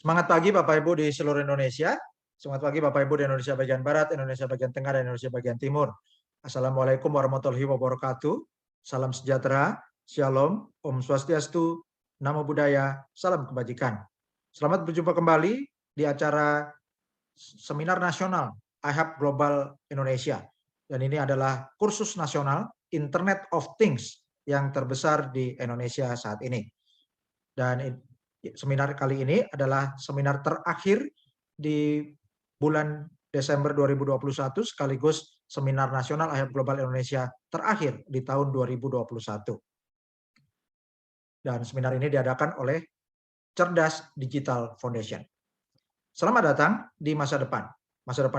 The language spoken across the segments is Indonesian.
Semangat pagi Bapak Ibu di seluruh Indonesia. Semangat pagi Bapak Ibu di Indonesia bagian Barat, Indonesia bagian Tengah, dan Indonesia bagian Timur. Assalamualaikum warahmatullahi wabarakatuh. Salam sejahtera, Shalom, Om Swastiastu, Namo Buddhaya, Salam Kebajikan. Selamat berjumpa kembali di acara Seminar Nasional IHAP Global Indonesia. Dan ini adalah kursus nasional Internet of Things yang terbesar di Indonesia saat ini. Dan seminar kali ini adalah seminar terakhir di bulan Desember 2021 sekaligus seminar nasional IHAP Global Indonesia terakhir di tahun 2021. Dan seminar ini diadakan oleh Cerdas Digital Foundation. Selamat datang di masa depan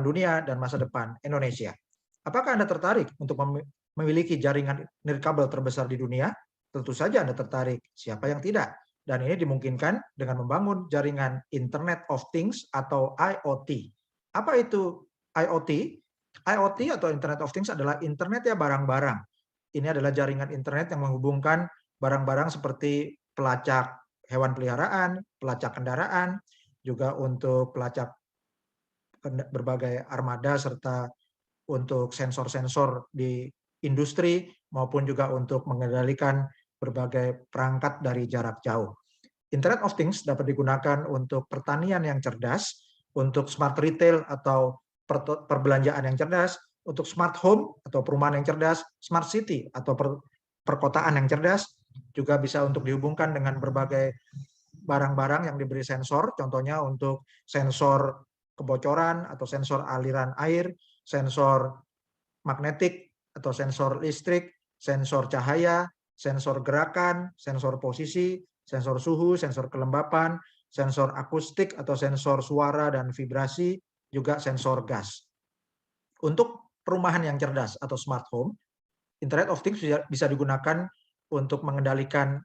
dunia dan masa depan Indonesia. Apakah Anda tertarik untuk memiliki jaringan nirkabel terbesar di dunia? Tentu saja Anda tertarik, siapa yang tidak? Dan ini dimungkinkan dengan membangun jaringan Internet of Things atau IoT. Apa itu IoT? IoT atau Internet of Things adalah internet ya barang-barang. Ini adalah jaringan internet yang menghubungkan barang-barang seperti pelacak hewan peliharaan, pelacak kendaraan, juga untuk pelacak berbagai armada, serta untuk sensor-sensor di industri, maupun juga untuk mengendalikan berbagai perangkat dari jarak jauh. Internet of Things dapat digunakan untuk pertanian yang cerdas, untuk smart retail atau perbelanjaan yang cerdas, untuk smart home atau perumahan yang cerdas, smart city atau perkotaan yang cerdas, juga bisa untuk dihubungkan dengan berbagai barang-barang yang diberi sensor, contohnya untuk sensor kebocoran atau sensor aliran air, sensor magnetik atau sensor listrik, sensor cahaya, sensor gerakan, sensor posisi, sensor suhu, sensor kelembapan, sensor akustik atau sensor suara dan vibrasi, juga sensor gas. Untuk perumahan yang cerdas atau smart home, Internet of Things bisa digunakan untuk mengendalikan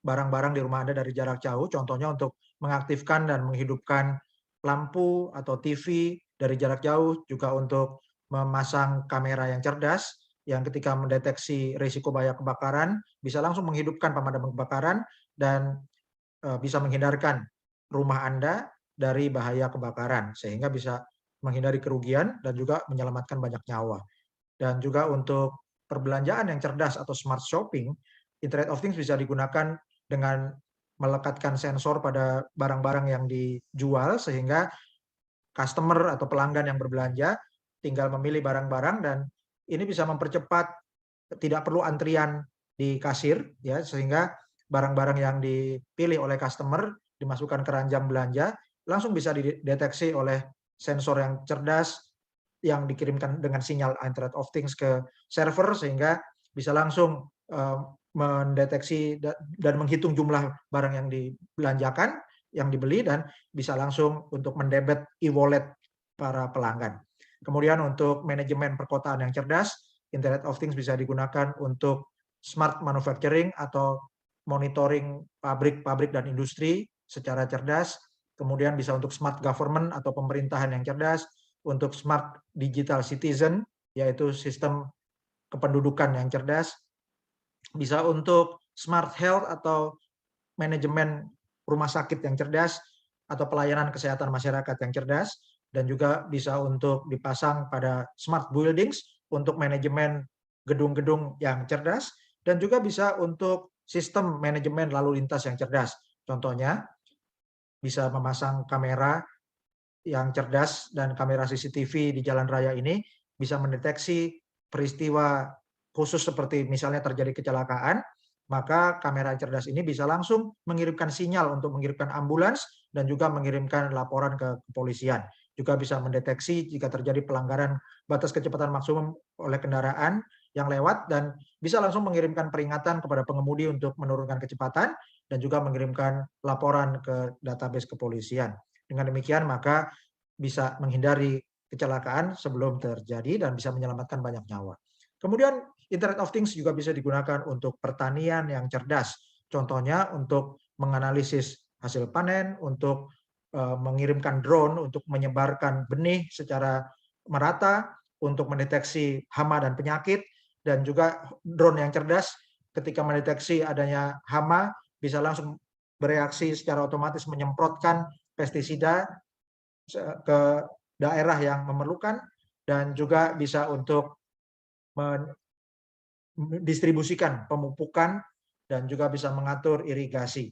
barang-barang di rumah Anda dari jarak jauh, contohnya untuk mengaktifkan dan menghidupkan lampu atau TV dari jarak jauh, juga untuk memasang kamera yang cerdas, yang ketika mendeteksi risiko bahaya kebakaran, bisa langsung menghidupkan pemadam kebakaran dan bisa menghindarkan rumah Anda dari bahaya kebakaran, sehingga bisa menghindari kerugian dan juga menyelamatkan banyak nyawa. Dan juga untuk perbelanjaan yang cerdas atau smart shopping, Internet of Things bisa digunakan dengan melekatkan sensor pada barang-barang yang dijual, sehingga customer atau pelanggan yang berbelanja tinggal memilih barang-barang, dan ini bisa mempercepat, tidak perlu antrian di kasir, ya, sehingga barang-barang yang dipilih oleh customer dimasukkan ke ranjang belanja, langsung bisa dideteksi oleh sensor yang cerdas yang dikirimkan dengan sinyal Internet of Things ke server, sehingga bisa langsung mendeteksi dan menghitung jumlah barang yang dibelanjakan, yang dibeli, dan bisa langsung untuk mendebet e-wallet para pelanggan. Kemudian untuk manajemen perkotaan yang cerdas, Internet of Things bisa digunakan untuk smart manufacturing atau monitoring pabrik-pabrik dan industri secara cerdas. Kemudian bisa untuk smart government atau pemerintahan yang cerdas, untuk smart digital citizen, yaitu sistem kependudukan yang cerdas, bisa untuk smart health atau manajemen rumah sakit yang cerdas atau pelayanan kesehatan masyarakat yang cerdas, dan juga bisa untuk dipasang pada smart buildings untuk manajemen gedung-gedung yang cerdas, dan juga bisa untuk sistem manajemen lalu lintas yang cerdas. Contohnya bisa memasang kamera yang cerdas, dan kamera CCTV di jalan raya ini bisa mendeteksi peristiwa khusus seperti misalnya terjadi kecelakaan, maka kamera cerdas ini bisa langsung mengirimkan sinyal untuk mengirimkan ambulans dan juga mengirimkan laporan ke kepolisian. Juga bisa mendeteksi jika terjadi pelanggaran batas kecepatan maksimum oleh kendaraan yang lewat, dan bisa langsung mengirimkan peringatan kepada pengemudi untuk menurunkan kecepatan, dan juga mengirimkan laporan ke database kepolisian. Dengan demikian maka bisa menghindari kecelakaan sebelum terjadi dan bisa menyelamatkan banyak nyawa. Kemudian Internet of Things juga bisa digunakan untuk pertanian yang cerdas. Contohnya untuk menganalisis hasil panen, untuk mengirimkan drone untuk menyebarkan benih secara merata, untuk mendeteksi hama dan penyakit, dan juga drone yang cerdas ketika mendeteksi adanya hama bisa langsung bereaksi secara otomatis menyemprotkan pestisida ke daerah yang memerlukan, dan juga bisa untuk mendistribusikan pemupukan dan juga bisa mengatur irigasi.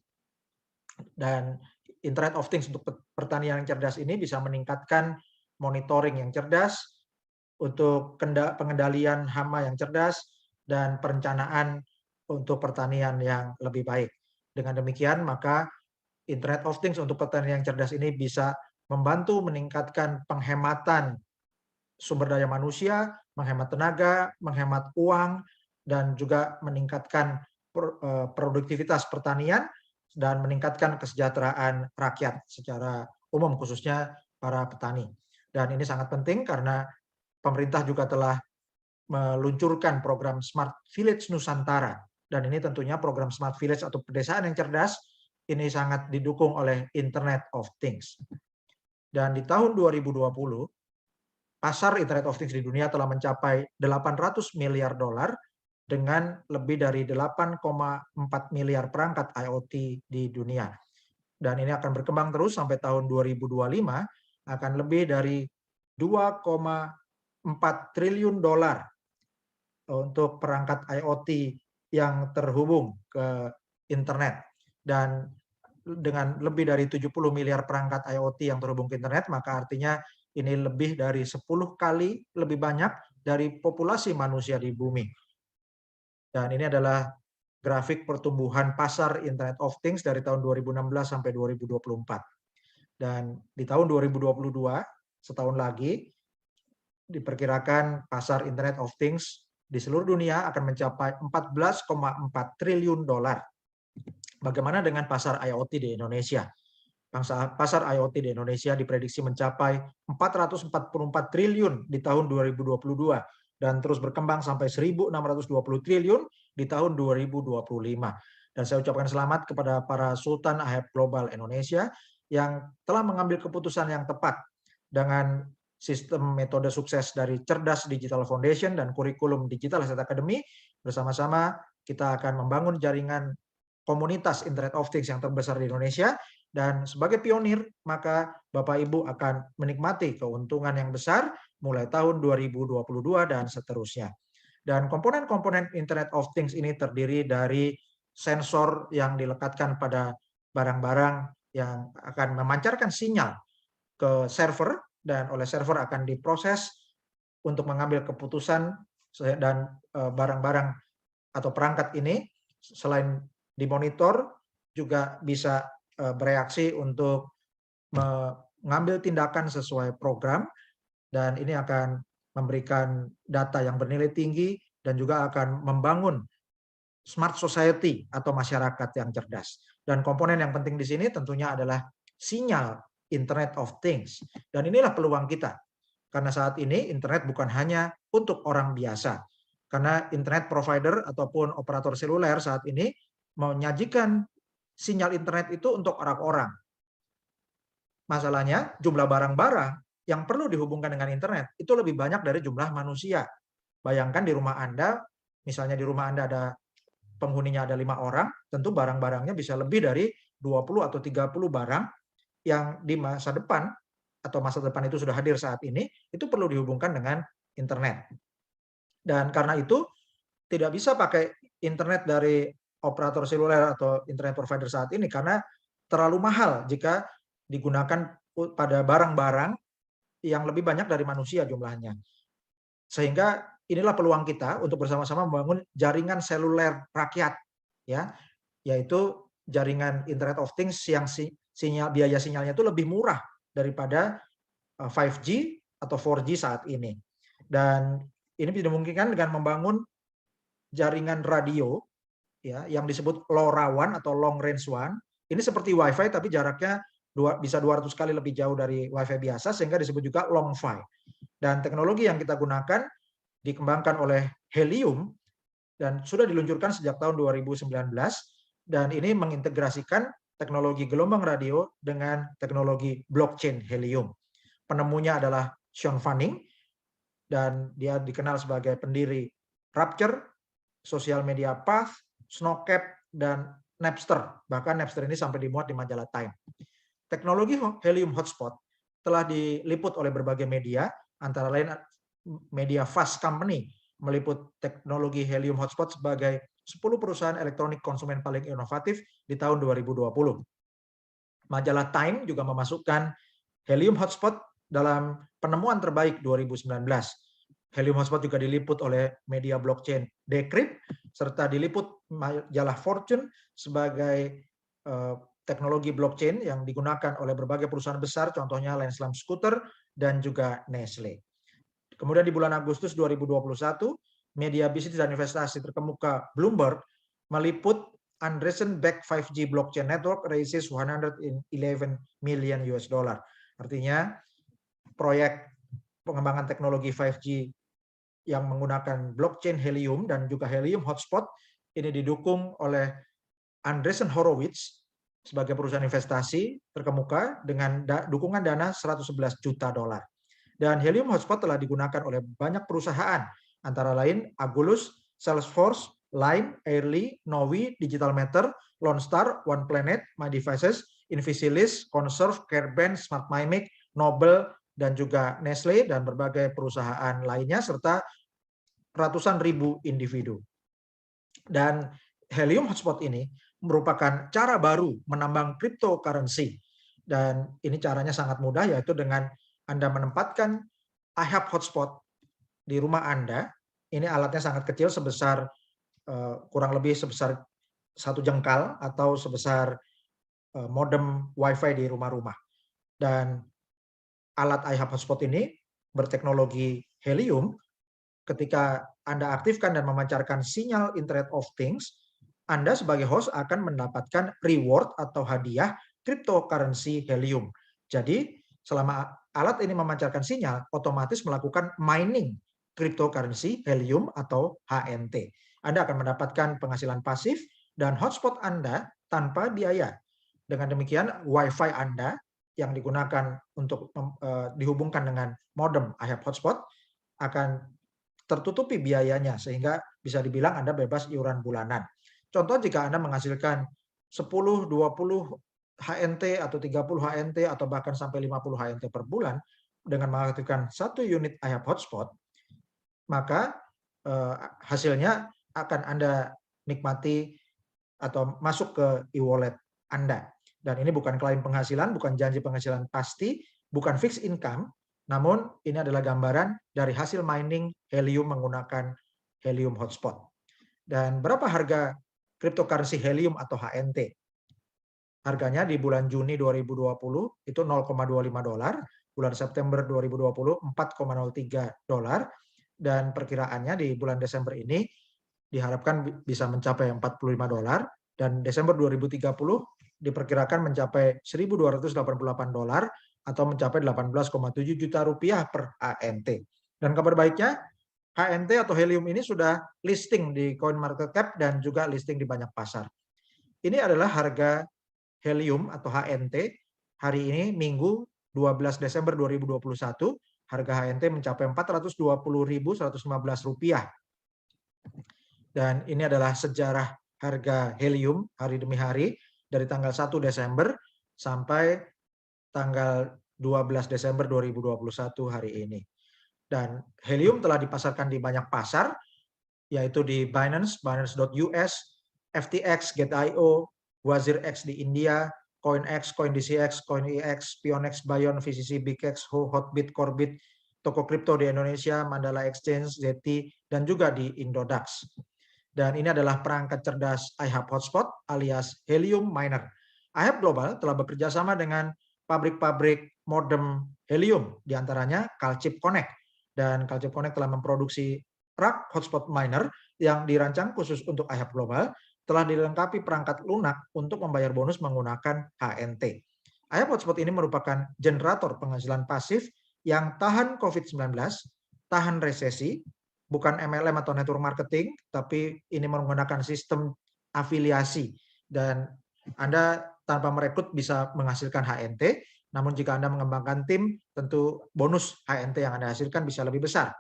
Dan Internet of Things untuk pertanian yang cerdas ini bisa meningkatkan monitoring yang cerdas, untuk pengendalian hama yang cerdas, dan perencanaan untuk pertanian yang lebih baik. Dengan demikian, maka Internet of Things untuk pertanian yang cerdas ini bisa membantu meningkatkan penghematan sumber daya manusia, menghemat tenaga, menghemat uang, dan juga meningkatkan produktivitas pertanian dan meningkatkan kesejahteraan rakyat secara umum, khususnya para petani. Dan ini sangat penting karena pemerintah juga telah meluncurkan program Smart Village Nusantara. Dan ini tentunya program Smart Village atau pedesaan yang cerdas ini sangat didukung oleh Internet of Things. Dan di tahun 2020, pasar Internet of Things di dunia telah mencapai 800 miliar dolar dengan lebih dari 8,4 miliar perangkat IoT di dunia. Dan ini akan berkembang terus sampai tahun 2025, akan lebih dari 2,4 triliun dolar untuk perangkat IoT yang terhubung ke internet. Dan dengan lebih dari 70 miliar perangkat IoT yang terhubung ke internet, maka artinya ini lebih dari 10 kali lebih banyak dari populasi manusia di bumi. Dan ini adalah grafik pertumbuhan pasar Internet of Things dari tahun 2016 sampai 2024. Dan di tahun 2022, setahun lagi, diperkirakan pasar Internet of Things di seluruh dunia akan mencapai 14,4 triliun dolar. Bagaimana dengan pasar IoT di Indonesia? Pasar IoT di Indonesia diprediksi mencapai 444 triliun di tahun 2022 dan terus berkembang sampai 1.620 triliun di tahun 2025. Dan saya ucapkan selamat kepada para Sultan AHEP Global Indonesia yang telah mengambil keputusan yang tepat dengan sistem metode sukses dari Cerdas Digital Foundation dan kurikulum Digital Asset Academy. Bersama-sama kita akan membangun jaringan komunitas Internet of Things yang terbesar di Indonesia, dan sebagai pionir maka Bapak Ibu akan menikmati keuntungan yang besar mulai tahun 2022 dan seterusnya. Dan komponen-komponen Internet of Things ini terdiri dari sensor yang dilekatkan pada barang-barang yang akan memancarkan sinyal ke server, dan oleh server akan diproses untuk mengambil keputusan, dan barang-barang atau perangkat ini selain dimonitor juga bisa bereaksi untuk mengambil tindakan sesuai program, dan ini akan memberikan data yang bernilai tinggi dan juga akan membangun smart society atau masyarakat yang cerdas. Dan komponen yang penting di sini tentunya adalah sinyal Internet of Things. Dan inilah peluang kita. Karena saat ini internet bukan hanya untuk orang biasa. Karena internet provider ataupun operator seluler saat ini menyajikan sinyal internet itu untuk orang-orang. Masalahnya jumlah barang-barang yang perlu dihubungkan dengan internet itu lebih banyak dari jumlah manusia. Bayangkan di rumah Anda, misalnya di rumah Anda ada penghuninya ada 5 orang, tentu barang-barangnya bisa lebih dari 20 atau 30 barang yang di masa depan atau masa depan itu sudah hadir saat ini, itu perlu dihubungkan dengan internet. Dan karena itu tidak bisa pakai internet dari operator seluler atau internet provider saat ini karena terlalu mahal jika digunakan pada barang-barang yang lebih banyak dari manusia jumlahnya. Sehingga inilah peluang kita untuk bersama-sama membangun jaringan seluler rakyat, ya, yaitu jaringan Internet of Things yang biaya sinyalnya itu lebih murah daripada 5G atau 4G saat ini. Dan ini dimungkinkan dengan membangun jaringan radio, ya, yang disebut LoRaWAN atau Long Range WAN. Ini seperti WiFi tapi jaraknya bisa 200 kali lebih jauh dari WiFi biasa, sehingga disebut juga LongFi. Dan teknologi yang kita gunakan dikembangkan oleh Helium dan sudah diluncurkan sejak tahun 2019, dan ini mengintegrasikan teknologi gelombang radio dengan teknologi blockchain Helium. Penemunya adalah Sean Fanning, dan dia dikenal sebagai pendiri Rapture, Social Media Path, Snowcap, dan Napster. Bahkan Napster ini sampai dimuat di majalah Time. Teknologi helium hotspot telah diliput oleh berbagai media, antara lain media Fast Company meliput teknologi helium hotspot sebagai 10 perusahaan elektronik konsumen paling inovatif di tahun 2020. Majalah Time juga memasukkan helium hotspot dalam penemuan terbaik 2019. Helium hotspot juga diliput oleh media blockchain Decrypt serta diliput majalah Fortune sebagai teknologi blockchain yang digunakan oleh berbagai perusahaan besar, contohnya Lenslam Scooter dan juga Nestle. Kemudian di bulan Agustus 2021, media bisnis dan investasi terkemuka Bloomberg meliput Andreessen backed 5G blockchain network raises 111 million US dollar. Artinya proyek pengembangan teknologi 5G yang menggunakan blockchain helium dan juga helium hotspot ini didukung oleh Andreessen Horowitz sebagai perusahaan investasi terkemuka dengan dukungan dana 111 juta dolar. Dan helium hotspot telah digunakan oleh banyak perusahaan, antara lain Agulus, Salesforce, Line, Airly, Novi, Digital Matter, Lone Star, One Planet, My Devices, Invisilis, Conserve, Careband, Smart Mimic, Nobel, dan juga Nestle, dan berbagai perusahaan lainnya, serta ratusan ribu individu. Dan helium hotspot ini merupakan cara baru menambang cryptocurrency. Dan ini caranya sangat mudah, yaitu dengan Anda menempatkan iHub hotspot di rumah Anda. Ini alatnya sangat kecil, sebesar kurang lebih sebesar 1 jengkal atau sebesar modem WiFi di rumah-rumah. Dan alat iHub hotspot ini berteknologi helium. Ketika Anda aktifkan dan memancarkan sinyal Internet of Things, Anda sebagai host akan mendapatkan reward atau hadiah cryptocurrency helium. Jadi, selama alat ini memancarkan sinyal, otomatis melakukan mining cryptocurrency helium atau HNT. Anda akan mendapatkan penghasilan pasif dan hotspot Anda tanpa biaya. Dengan demikian, WiFi Anda yang digunakan untuk dihubungkan dengan modem iHub hotspot akan tertutupi biayanya, sehingga bisa dibilang Anda bebas iuran bulanan. Contoh, jika Anda menghasilkan 10, 20 HNT atau 30 HNT atau bahkan sampai 50 HNT per bulan dengan mengaktifkan 1 unit iHub hotspot, maka hasilnya akan Anda nikmati atau masuk ke e-wallet Anda. Dan ini bukan klaim penghasilan, bukan janji penghasilan pasti, bukan fixed income, namun ini adalah gambaran dari hasil mining helium menggunakan helium hotspot. Dan berapa harga cryptocurrency helium atau HNT? Harganya di bulan Juni 2020 itu 0,25 dolar, bulan September 2020 4,03 dolar, dan perkiraannya di bulan Desember ini diharapkan bisa mencapai 45 dolar, dan Desember 2030 diperkirakan mencapai 1.288 dolar atau mencapai 18,7 juta rupiah per HNT. Dan kabar baiknya, HNT atau helium ini sudah listing di CoinMarketCap dan juga listing di banyak pasar. Ini adalah harga helium atau HNT hari ini Minggu 12 Desember 2021. Harga HNT mencapai Rp420.115. Dan ini adalah sejarah harga helium hari demi hari dari tanggal 1 Desember sampai tanggal 12 Desember 2021 hari ini. Dan helium telah dipasarkan di banyak pasar, yaitu di Binance, Binance.us, FTX, Get.io, WazirX di India, CoinX, CoinDCX, CoinEX, Pionex, Bion, VCC, BigX, Hotbit, Corbit, toko kripto di Indonesia, Mandala Exchange, Zeti, dan juga di Indodax. Dan ini adalah perangkat cerdas iHub Hotspot alias Helium Miner. iHub Global telah bekerja sama dengan pabrik-pabrik modem helium, diantaranya Calchip Connect. Dan Calchip Connect telah memproduksi rak hotspot miner yang dirancang khusus untuk iHub Global, telah dilengkapi perangkat lunak untuk membayar bonus menggunakan HNT. iHub Hotspot ini merupakan generator penghasilan pasif yang tahan COVID-19, tahan resesi, bukan MLM atau network marketing, tapi ini menggunakan sistem afiliasi. Dan Anda tanpa merekrut bisa menghasilkan HNT, namun jika Anda mengembangkan tim, tentu bonus HNT yang Anda hasilkan bisa lebih besar.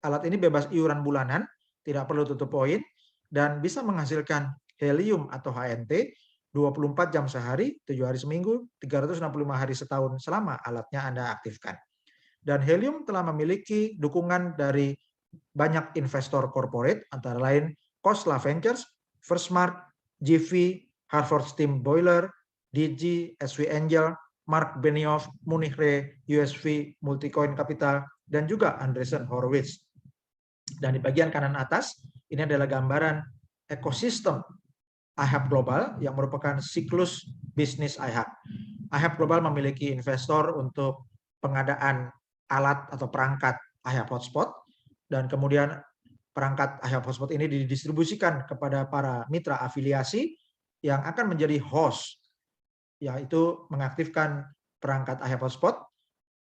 Alat ini bebas iuran bulanan, tidak perlu tutup poin, dan bisa menghasilkan helium atau HNT 24 jam sehari, 7 hari seminggu, 365 hari setahun selama alatnya Anda aktifkan. Dan Helium telah memiliki dukungan dari banyak investor corporate, antara lain Khosla Ventures, Firstmark, GV, Harvard Steam Boiler, DG, SV Angel, Mark Benioff, Munich Re, USV, Multicoin Capital, dan juga Andreessen Horowitz. Dan di bagian kanan atas, ini adalah gambaran ekosistem IHAB Global yang merupakan siklus bisnis IHAB. IHAB Global memiliki investor untuk pengadaan alat atau perangkat IHAB Hotspot, dan kemudian perangkat IHAB Hotspot ini didistribusikan kepada para mitra afiliasi yang akan menjadi host, yaitu mengaktifkan perangkat IHAB Hotspot.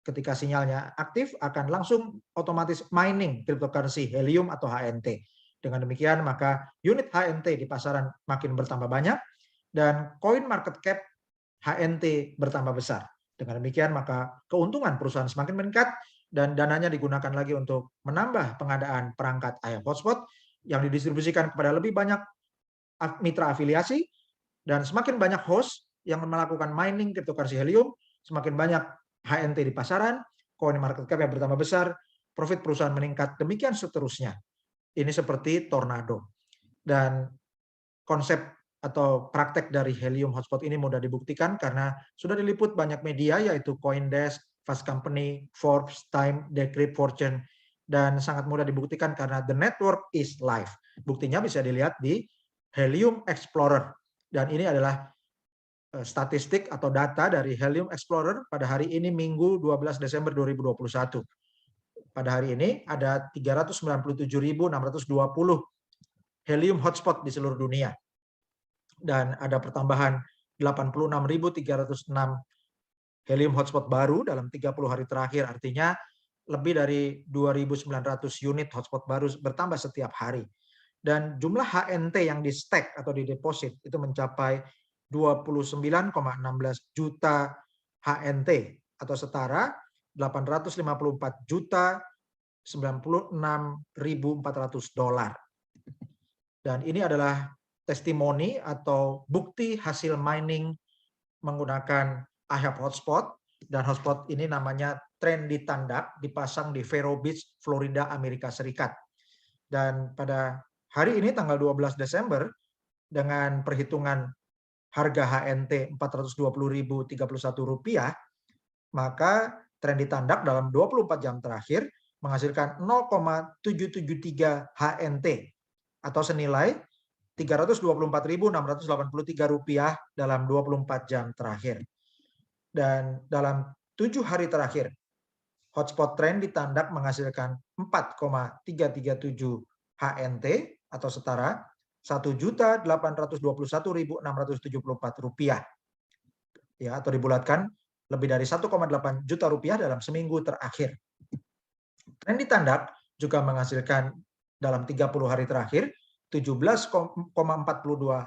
Ketika sinyalnya aktif, akan langsung otomatis mining cryptocurrency Helium atau HNT. Dengan demikian, maka unit HNT di pasaran makin bertambah banyak dan coin market cap HNT bertambah besar. Dengan demikian, maka keuntungan perusahaan semakin meningkat dan dananya digunakan lagi untuk menambah pengadaan perangkat IHAB Hotspot yang didistribusikan kepada lebih banyak mitra afiliasi, dan semakin banyak host yang melakukan mining cryptocurrency Helium, semakin banyak HNT di pasaran, coin market cap yang bertambah besar, profit perusahaan meningkat, demikian seterusnya. Ini seperti tornado. Dan konsep atau praktek dari Helium Hotspot ini mudah dibuktikan karena sudah diliput banyak media, yaitu CoinDesk, Fast Company, Forbes, Time, Decrypt, Fortune, dan sangat mudah dibuktikan karena the network is live. Buktinya bisa dilihat di Helium Explorer. Dan ini adalah statistik atau data dari Helium Explorer pada hari ini, Minggu 12 Desember 2021. Pada hari ini ada 397.620 Helium Hotspot di seluruh dunia. Dan ada pertambahan 86.306 Helium Hotspot baru dalam 30 hari terakhir. Artinya lebih dari 2.900 unit hotspot baru bertambah setiap hari. Dan jumlah HNT yang di stack atau di deposit itu mencapai 29,16 juta HNT atau setara 854 juta 96.400 dolar. Dan ini adalah testimoni atau bukti hasil mining menggunakan IHAB Hotspot, dan hotspot ini namanya Trendy Tandak, dipasang di Vero Beach, Florida, Amerika Serikat. Dan pada hari ini tanggal 12 Desember dengan perhitungan harga HNT Rp420.031, maka Trendy Tandak dalam 24 jam terakhir menghasilkan 0,773 HNT atau senilai Rp324.683 dalam 24 jam terakhir. Dan dalam 7 hari terakhir, hotspot Trendy Tandak menghasilkan 4,337 HNT atau setara Rp1.821.674, ya, atau dibulatkan lebih dari 1,8 juta rupiah dalam seminggu terakhir. Trendy Tandak juga menghasilkan dalam 30 hari terakhir 17,42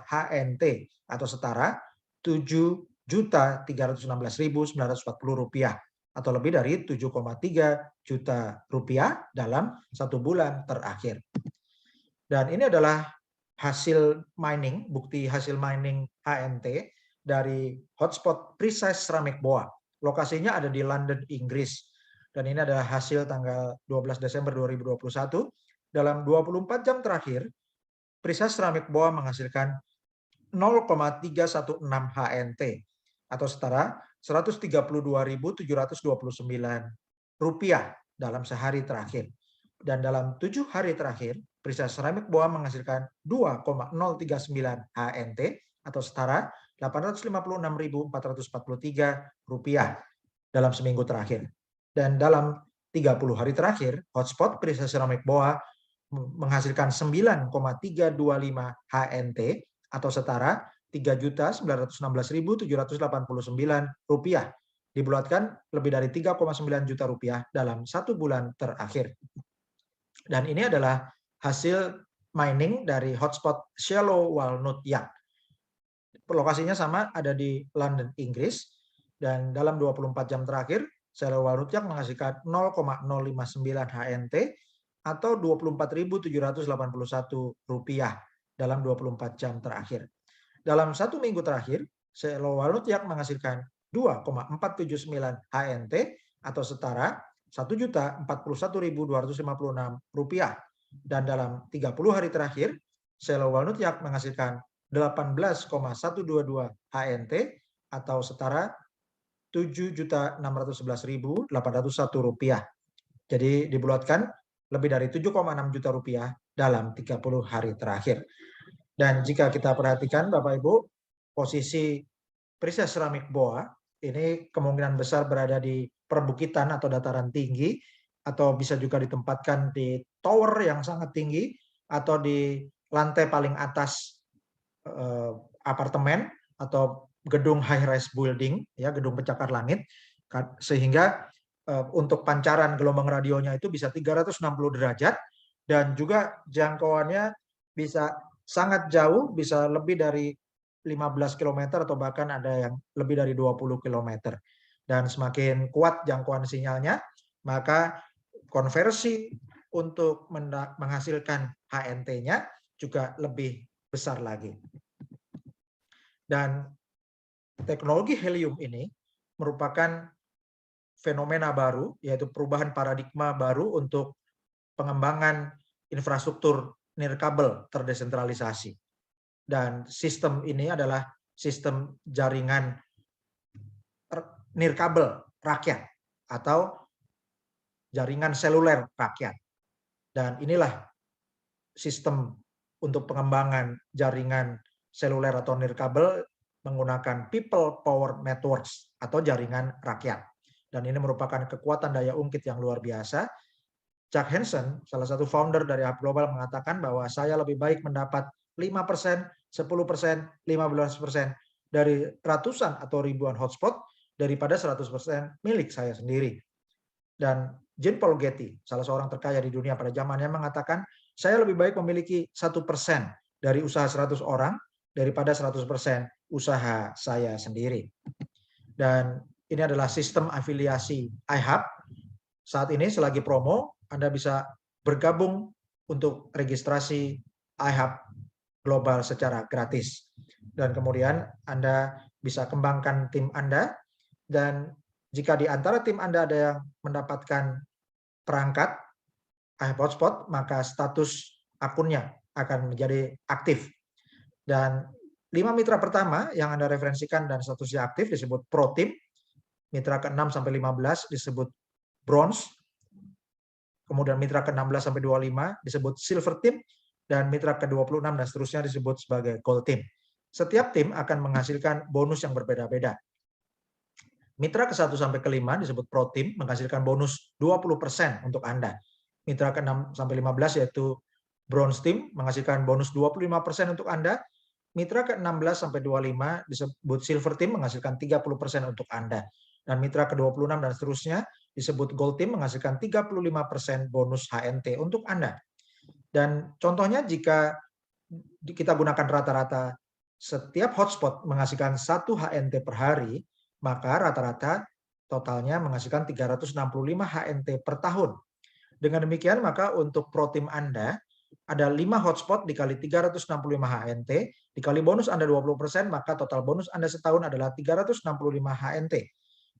HNT atau setara Rp7.316.940 atau lebih dari 7,3 juta rupiah dalam 1 bulan terakhir. Dan ini adalah hasil mining, bukti hasil mining HNT dari hotspot Precise Ceramic Boa. Lokasinya ada di London, Inggris. Dan ini adalah hasil tanggal 12 Desember 2021. Dalam 24 jam terakhir, Precise Ceramic Boa menghasilkan 0,316 HNT atau setara Rp132.729 dalam sehari terakhir. Dan dalam 7 hari terakhir, Precise Ceramic Boa menghasilkan 2,039 HNT atau setara Rp856.443 dalam seminggu terakhir. Dan dalam 30 hari terakhir, hotspot Precise Ceramic Boa menghasilkan 9,325 HNT atau setara Rp3.916.789 dibulatkan lebih dari 3,9 juta rupiah dalam 1 bulan terakhir. Dan ini adalah hasil mining dari hotspot Shallow Walnut Yak. Lokasinya sama, ada di London, Inggris, dan dalam 24 jam terakhir Shallow Walnut Yak menghasilkan 0,059 HNT atau Rp24.781 dalam 24 jam terakhir. Dalam 1 minggu terakhir, Cielo Walnut Yak menghasilkan 2,479 HNT atau setara Rp1.041.256. Dan dalam 30 hari terakhir, Cielo Walnut Yak menghasilkan 18,122 HNT atau setara Rp7.611.801. Jadi dibulatkan lebih dari 7,6 juta rupiah dalam 30 hari terakhir. Dan jika kita perhatikan Bapak Ibu, posisi perisai seramik Boa ini kemungkinan besar berada di perbukitan atau dataran tinggi, atau bisa juga ditempatkan di tower yang sangat tinggi atau di lantai paling atas apartemen atau gedung high rise building, ya, gedung pencakar langit, sehingga untuk pancaran gelombang radionya itu bisa 360 derajat dan juga jangkauannya bisa sangat jauh, bisa lebih dari 15 km atau bahkan ada yang lebih dari 20 km. Dan semakin kuat jangkauan sinyalnya, maka konversi untuk menghasilkan HNT-nya juga lebih besar lagi. Dan teknologi helium ini merupakan fenomena baru, yaitu perubahan paradigma baru untuk pengembangan infrastruktur nirkabel terdesentralisasi. Dan sistem ini adalah sistem jaringan nirkabel rakyat atau jaringan seluler rakyat. Dan inilah sistem untuk pengembangan jaringan seluler atau nirkabel menggunakan people power networks atau jaringan rakyat. Dan ini merupakan kekuatan daya ungkit yang luar biasa. Chuck Hansen, salah satu founder dari Hub Global, mengatakan bahwa saya lebih baik mendapat 5%, 10%, 15% dari ratusan atau ribuan hotspot daripada 100% milik saya sendiri. Dan Jean Paul Getty, salah seorang terkaya di dunia pada zamannya, mengatakan saya lebih baik memiliki 1% dari usaha 100 orang daripada 100% usaha saya sendiri. Dan ini adalah sistem afiliasi iHub. Saat ini selagi promo, Anda bisa bergabung untuk registrasi iHub Global secara gratis. Dan kemudian Anda bisa kembangkan tim Anda, dan jika di antara tim Anda ada yang mendapatkan perangkat iHub Hotspot, maka status akunnya akan menjadi aktif. Dan 5 mitra pertama yang Anda referensikan dan statusnya aktif disebut Pro Team, mitra ke-6 sampai 15 disebut Bronze, kemudian mitra ke-16 sampai 25 disebut Silver Team, dan mitra ke-26 dan seterusnya disebut sebagai Gold Team. Setiap tim akan menghasilkan bonus yang berbeda-beda. Mitra ke-1 sampai ke-5 disebut Pro Team, menghasilkan bonus 20% untuk Anda. Mitra ke-6 sampai 15 yaitu Bronze Team, menghasilkan bonus 25% untuk Anda. Mitra ke-16 sampai 25 disebut Silver Team, menghasilkan 30% untuk Anda. Dan mitra ke-26 dan seterusnya disebut Gold Team, menghasilkan 35% bonus HNT untuk Anda. Dan contohnya jika kita gunakan rata-rata setiap hotspot menghasilkan 1 HNT per hari, maka rata-rata totalnya menghasilkan 365 HNT per tahun. Dengan demikian, maka untuk Pro Team Anda ada 5 hotspot dikali 365 HNT, dikali bonus Anda 20%, maka total bonus Anda setahun adalah 365 HNT.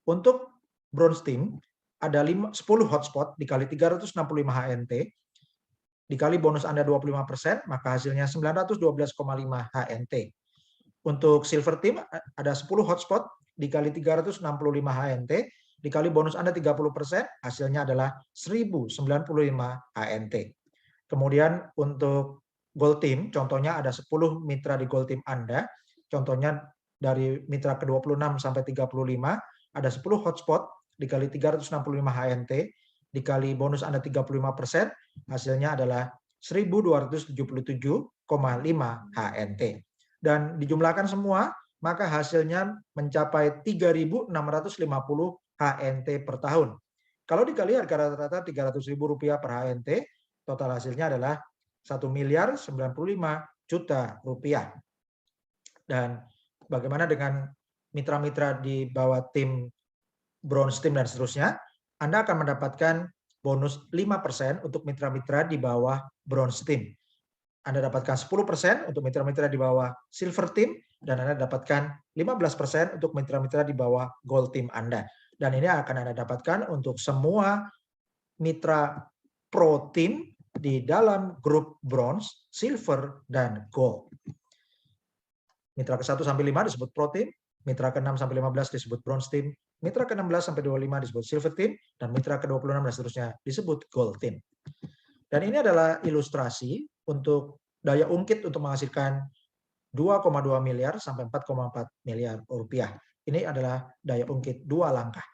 Untuk Bronze Team ada 10 hotspot dikali 365 HNT, dikali bonus Anda 25%, maka hasilnya 912,5 HNT. Untuk Silver Team ada 10 hotspot dikali 365 HNT, dikali bonus Anda 30%, hasilnya adalah 1095 HNT. Kemudian untuk Gold Team, contohnya ada 10 mitra di Gold Team Anda, contohnya dari mitra ke-26 sampai 35, ada 10 hotspot dikali 365 HNT, dikali bonus Anda 35%, hasilnya adalah 1277,5 HNT. Dan dijumlahkan semua, maka hasilnya mencapai 3.650 HNT per tahun. Kalau dikali harga rata-rata Rp300.000 per HNT, total hasilnya adalah Rp1.095.000.000. Dan bagaimana dengan mitra-mitra di bawah tim Bronze Team dan seterusnya? Anda akan mendapatkan bonus 5% untuk mitra-mitra di bawah Bronze Team. Anda dapatkan 10% untuk mitra-mitra di bawah Silver Team, dan Anda dapatkan 15% untuk mitra-mitra di bawah Gold Team Anda. Dan ini akan Anda dapatkan untuk semua mitra Pro Team di dalam grup Bronze, Silver, dan Gold. Mitra ke-1 sampai 5 disebut Pro Team, mitra ke-6 sampai 15 disebut Bronze Team, mitra ke-16 sampai 25 disebut Silver Team, dan mitra ke-26 dan seterusnya disebut Gold Team. Dan ini adalah ilustrasi untuk daya ungkit untuk menghasilkan 2,2 miliar sampai 4,4 miliar rupiah. Ini adalah daya ungkit 2 langkah.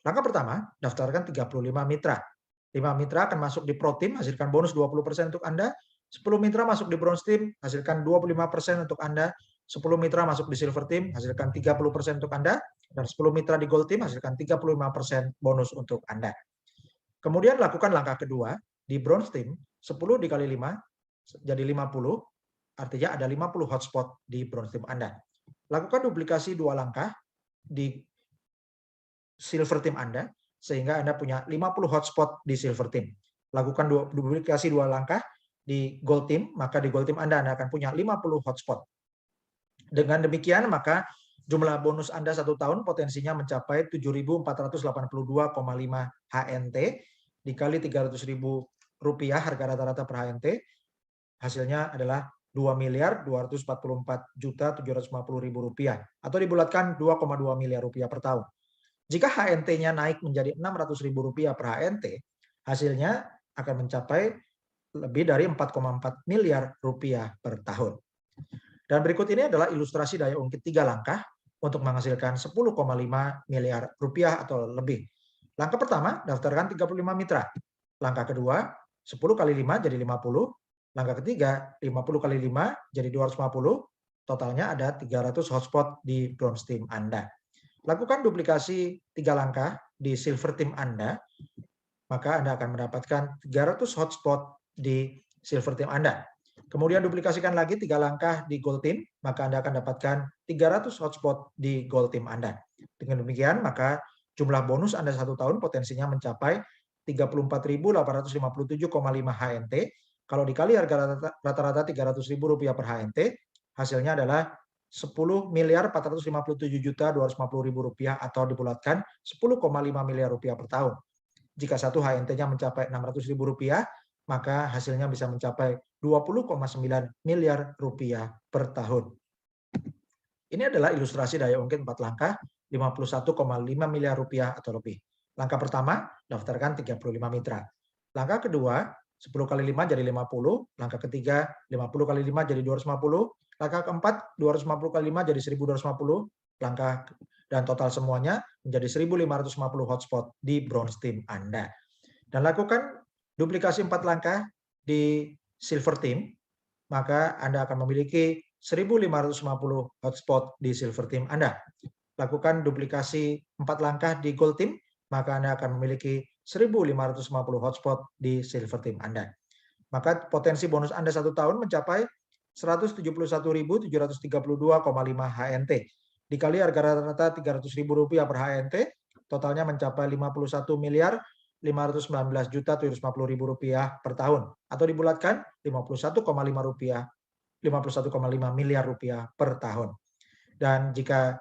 Langkah pertama, daftarkan 35 mitra. 5 mitra akan masuk di Pro Team, hasilkan bonus 20% untuk Anda. 10 mitra masuk di Bronze Team, hasilkan 25% untuk Anda. 10 mitra masuk di Silver Team, hasilkan 30% untuk Anda. Dan 10 mitra di Gold Team, hasilkan 35% bonus untuk Anda. Kemudian lakukan langkah kedua, di Bronze Team, 10 dikali 5, jadi 50, artinya ada 50 hotspot di Bronze Team Anda. Lakukan duplikasi 2 langkah di Silver Team Anda, sehingga Anda punya 50 hotspot di Silver Team. Lakukan duplikasi 2 langkah di Gold Team, maka di Gold Team Anda akan punya 50 hotspot. Dengan demikian, maka jumlah bonus Anda 1 tahun potensinya mencapai 7.482,5 HNT, dikali 300.000 rupiah harga rata-rata per HNT, hasilnya adalah 2.244.750.000 rupiah, atau dibulatkan 2,2 miliar rupiah per tahun. Jika HNT-nya naik menjadi 600.000 rupiah per HNT, hasilnya akan mencapai lebih dari 4,4 miliar rupiah per tahun. Dan berikut ini adalah ilustrasi daya ungkit 3 langkah untuk menghasilkan 10,5 miliar rupiah atau lebih. Langkah pertama, daftarkan 35 mitra. Langkah kedua, 10 kali 5 jadi 50. Langkah ketiga, 50 kali 5 jadi 250. Totalnya ada 300 hotspot di Bronze Team Anda. Lakukan duplikasi 3 langkah di Silver Team Anda, maka Anda akan mendapatkan 300 hotspot di Silver Team Anda. Kemudian duplikasikan lagi 3 langkah di Gold Team, maka Anda akan dapatkan 300 hotspot di Gold Team Anda. Dengan demikian, maka jumlah bonus Anda 1 tahun potensinya mencapai 34.857,5 HNT. Kalau dikali harga rata-rata 300.000 rupiah per HNT, hasilnya adalah 10.457.250.000 rupiah, atau dibulatkan 10,5 miliar rupiah per tahun. Jika satu HNT-nya mencapai 600.000 rupiah, maka hasilnya bisa mencapai 20,9 miliar rupiah per tahun. Ini adalah ilustrasi daya ungkit 4 langkah, 51,5 miliar rupiah atau lebih. Langkah pertama, daftarkan 35 mitra. Langkah kedua, 10 kali 5 jadi 50. Langkah ketiga, 50 kali 5 jadi 250. Langkah keempat, 250 kali 5 jadi 1.250. Langkah dan total semuanya menjadi 1.550 hotspot di Bronze Team Anda. Dan lakukan duplikasi 4 langkah di Silver Team, maka Anda akan memiliki 1.550 hotspot di Silver Team Anda. Lakukan duplikasi 4 langkah di Gold Team, maka Anda akan memiliki 1.550 hotspot di Silver Team Anda. Maka potensi bonus Anda 1 tahun mencapai 171.732,5 HNT. Dikali harga rata-rata 300.000 rupiah per HNT, totalnya mencapai 51 miliar 519.750.000 rupiah per tahun, atau dibulatkan 51,5 miliar rupiah per tahun. Dan jika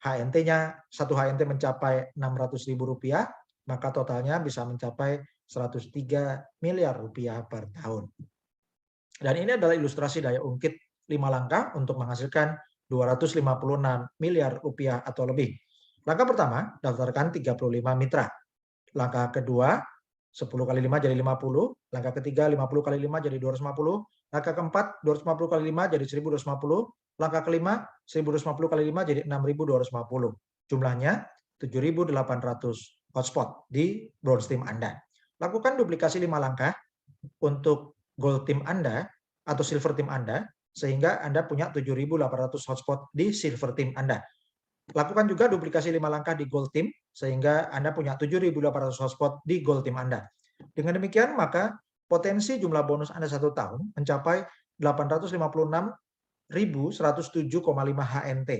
HNT-nya, 1 HNT mencapai 600.000 rupiah, maka totalnya bisa mencapai 103 miliar rupiah per tahun. Dan ini adalah ilustrasi daya ungkit 5 langkah untuk menghasilkan 256 miliar rupiah atau lebih. Langkah pertama, daftarkan 35 mitra. Langkah kedua, 10 kali 5 jadi 50. Langkah ketiga, 50 kali 5 jadi 250. Langkah keempat, 250 kali 5 jadi 1.250. Langkah kelima, 1.250 kali 5 jadi 6.250. Jumlahnya 7.800 hotspot di Bronze Team Anda. Lakukan duplikasi 5 langkah untuk Gold Team Anda atau Silver Team Anda, sehingga Anda punya 7.800 hotspot di Silver Team Anda. Lakukan juga duplikasi 5 langkah di Gold Team, sehingga Anda punya 7.800 hotspot di Gold Team Anda. Dengan demikian, maka potensi jumlah bonus Anda 1 tahun mencapai 856.107,5 HNT.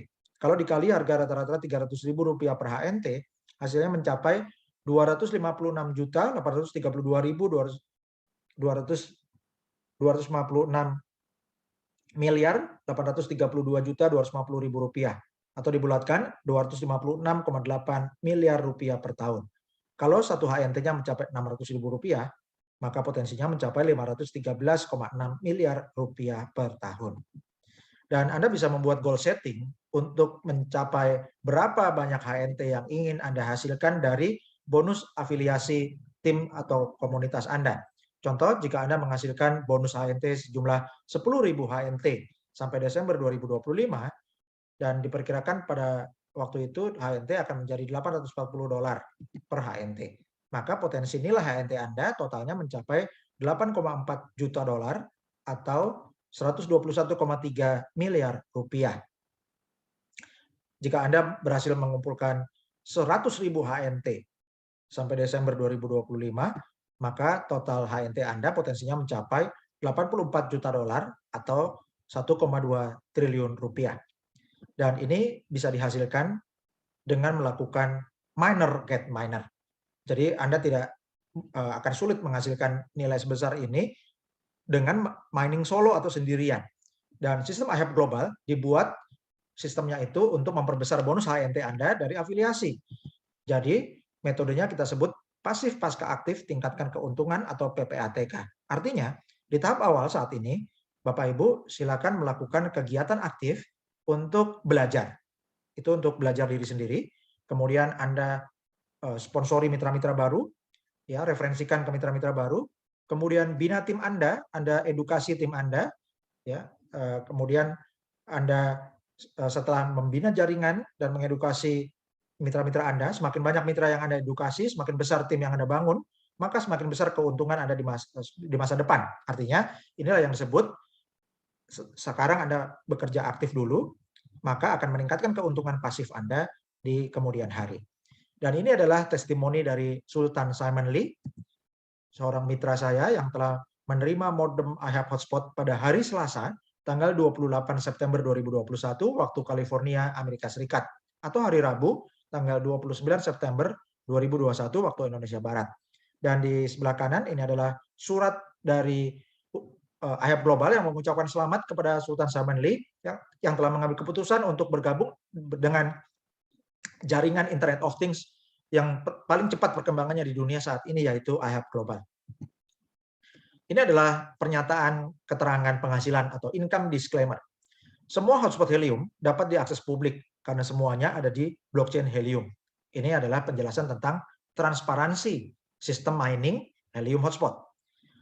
Kalau dikali harga rata-rata 300.000 rupiah per HNT, hasilnya mencapai 256.832.256 miliar 832.250.000 rupiah atau dibulatkan 256,8 miliar rupiah per tahun. Kalau satu HNT-nya mencapai 600.000 rupiah, maka potensinya mencapai 513,6 miliar rupiah per tahun. Dan Anda bisa membuat goal setting untuk mencapai berapa banyak HNT yang ingin Anda hasilkan dari bonus afiliasi tim atau komunitas Anda. Contoh, jika Anda menghasilkan bonus HNT sejumlah 10.000 HNT sampai Desember 2025, dan diperkirakan pada waktu itu HNT akan menjadi $840 per HNT. Maka potensi nilai HNT Anda totalnya mencapai $8,4 juta atau 121,3 miliar rupiah. Jika Anda berhasil mengumpulkan 100.000 HNT sampai Desember 2025, maka total HNT Anda potensinya mencapai $84 juta atau 1,2 triliun rupiah. Dan ini bisa dihasilkan dengan melakukan minor get minor. Jadi Anda tidak akan sulit menghasilkan nilai sebesar ini dengan mining solo atau sendirian. Dan sistem IHAP Global dibuat sistemnya itu untuk memperbesar bonus HNT Anda dari afiliasi. Jadi metodenya kita sebut pasif pasca aktif tingkatkan keuntungan atau PPATK. Artinya di tahap awal saat ini Bapak Ibu silakan melakukan kegiatan aktif untuk belajar. Itu untuk belajar diri sendiri. Kemudian Anda sponsori mitra-mitra baru, ya, referensikan ke mitra-mitra baru. Kemudian bina tim Anda edukasi tim Anda, ya. Kemudian Anda setelah membina jaringan dan mengedukasi mitra-mitra Anda, semakin banyak mitra yang Anda edukasi, semakin besar tim yang Anda bangun, maka semakin besar keuntungan Anda di masa depan. Artinya inilah yang disebut sekarang Anda bekerja aktif dulu, maka akan meningkatkan keuntungan pasif Anda di kemudian hari. Dan ini adalah testimoni dari Sultan Simon Lee, seorang mitra saya yang telah menerima modem IHAP Hotspot pada hari Selasa, tanggal 28 September 2021, waktu California, Amerika Serikat, atau hari Rabu, tanggal 29 September 2021, waktu Indonesia Barat. Dan di sebelah kanan ini adalah surat dari IHAP Global yang mengucapkan selamat kepada Sultan Simon Lee yang telah mengambil keputusan untuk bergabung dengan jaringan Internet of Things yang paling cepat perkembangannya di dunia saat ini, yaitu IHAP Global. Ini adalah pernyataan keterangan penghasilan atau income disclaimer. Semua hotspot Helium dapat diakses publik karena semuanya ada di blockchain Helium. Ini adalah penjelasan tentang transparansi sistem mining Helium Hotspot.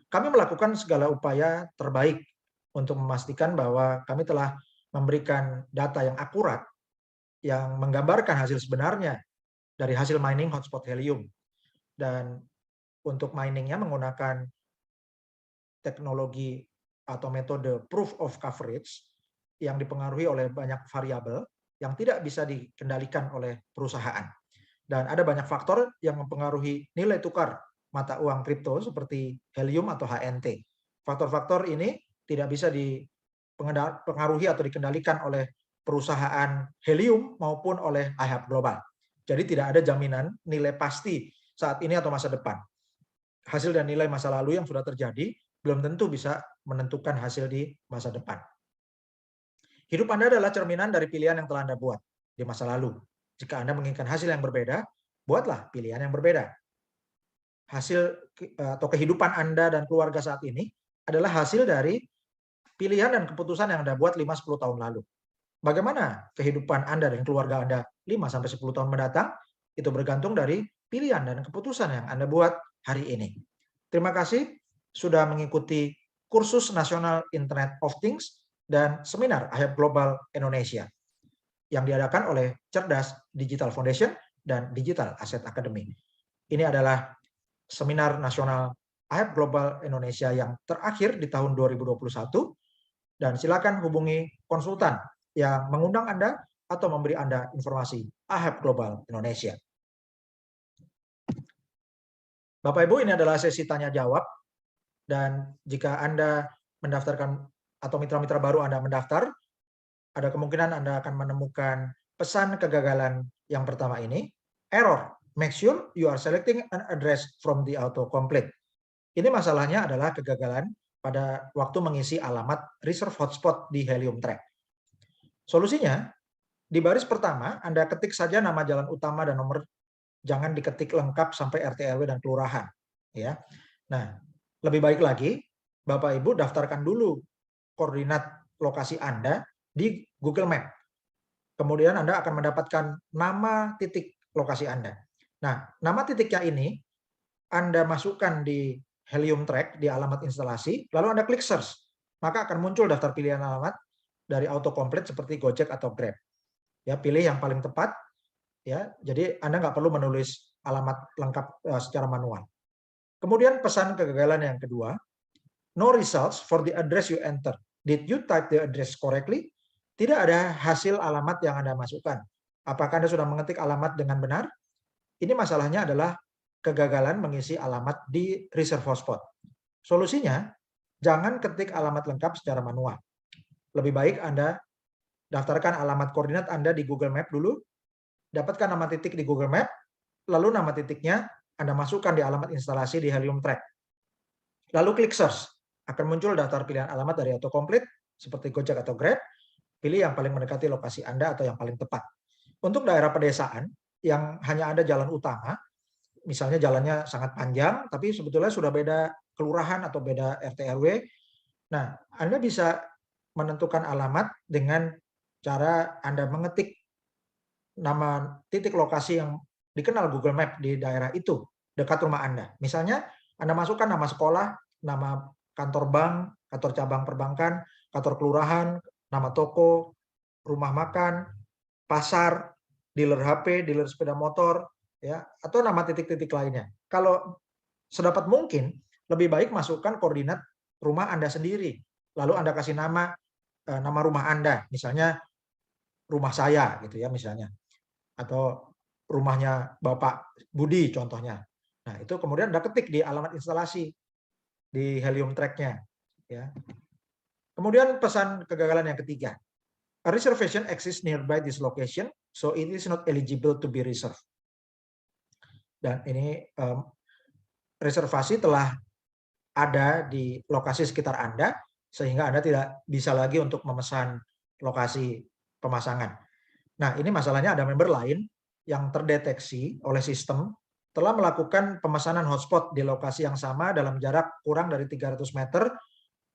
Kami melakukan segala upaya terbaik untuk memastikan bahwa kami telah memberikan data yang akurat yang menggambarkan hasil sebenarnya dari hasil mining hotspot Helium. Dan untuk miningnya menggunakan teknologi atau metode proof of coverage yang dipengaruhi oleh banyak variabel yang tidak bisa dikendalikan oleh perusahaan. Dan ada banyak faktor yang mempengaruhi nilai tukar mata uang kripto seperti Helium atau HNT. Faktor-faktor ini tidak bisa dipengaruhi atau dikendalikan oleh perusahaan Helium maupun oleh IHAP Global. Jadi tidak ada jaminan nilai pasti saat ini atau masa depan. Hasil dan nilai masa lalu yang sudah terjadi belum tentu bisa menentukan hasil di masa depan. Hidup Anda adalah cerminan dari pilihan yang telah Anda buat di masa lalu. Jika Anda menginginkan hasil yang berbeda, buatlah pilihan yang berbeda. Hasil atau kehidupan Anda dan keluarga saat ini adalah hasil dari pilihan dan keputusan yang Anda buat 5-10 tahun lalu. Bagaimana kehidupan Anda dan keluarga Anda 5-10 tahun mendatang? Itu bergantung dari pilihan dan keputusan yang Anda buat hari ini. Terima kasih sudah mengikuti kursus nasional Internet of Things dan seminar IHAP Global Indonesia yang diadakan oleh Cerdas Digital Foundation dan Digital Asset Academy. Ini adalah seminar nasional IHAP Global Indonesia yang terakhir di tahun 2021, dan silakan hubungi konsultan yang mengundang Anda atau memberi Anda informasi IHAP Global Indonesia. Bapak Ibu, ini adalah sesi tanya jawab, dan jika Anda mendaftarkan atau mitra-mitra baru Anda mendaftar, ada kemungkinan Anda akan menemukan pesan kegagalan yang pertama ini, error. Make sure you are selecting an address from the autocomplete. Ini masalahnya adalah kegagalan pada waktu mengisi alamat reserve hotspot di Helium Track. Solusinya, di baris pertama Anda ketik saja nama jalan utama dan nomor, jangan diketik lengkap sampai RT RW dan kelurahan, ya. Nah, lebih baik lagi Bapak Ibu daftarkan dulu koordinat lokasi Anda di Google Map. Kemudian Anda akan mendapatkan nama titik lokasi Anda. Nah, nama titiknya ini Anda masukkan di Helium Track di alamat instalasi, lalu Anda klik search, maka akan muncul daftar pilihan alamat dari autocomplete seperti Gojek atau Grab. Ya, pilih yang paling tepat, ya. Jadi Anda nggak perlu menulis alamat lengkap secara manual. Kemudian pesan kegagalan yang kedua, no results for the address you enter. Did you type the address correctly? Tidak ada hasil alamat yang Anda masukkan. Apakah Anda sudah mengetik alamat dengan benar? Ini masalahnya adalah kegagalan mengisi alamat di reserve hotspot. Solusinya, jangan ketik alamat lengkap secara manual. Lebih baik Anda daftarkan alamat koordinat Anda di Google Map dulu, dapatkan nama titik di Google Map, lalu nama titiknya Anda masukkan di alamat instalasi di Helium Track. Lalu klik search, akan muncul daftar pilihan alamat dari autocomplete seperti Gojek atau Grab, pilih yang paling mendekati lokasi Anda atau yang paling tepat. Untuk daerah pedesaan yang hanya ada jalan utama, misalnya jalannya sangat panjang, tapi sebetulnya sudah beda kelurahan atau beda RT RW. Nah, Anda bisa menentukan alamat dengan cara Anda mengetik nama titik lokasi yang dikenal Google Map di daerah itu, dekat rumah Anda. Misalnya, Anda masukkan nama sekolah, nama kantor bank, kantor cabang perbankan, kantor kelurahan, nama toko, rumah makan, pasar, dealer HP, dealer sepeda motor, ya, atau nama titik-titik lainnya. Kalau sedapat mungkin, lebih baik masukkan koordinat rumah Anda sendiri. Lalu Anda kasih nama rumah Anda, misalnya rumah saya gitu ya misalnya, atau rumahnya Bapak Budi contohnya. Nah, itu kemudian Anda ketik di alamat instalasi di Helium Track-nya, ya. Kemudian pesan kegagalan yang ketiga. A reservation exists nearby this location, so it is not eligible to be reserved. Dan ini reservasi telah ada di lokasi sekitar Anda, sehingga Anda tidak bisa lagi untuk memesan lokasi pemasangan. Nah, ini masalahnya ada member lain yang terdeteksi oleh sistem telah melakukan pemesanan hotspot di lokasi yang sama dalam jarak kurang dari 300 meter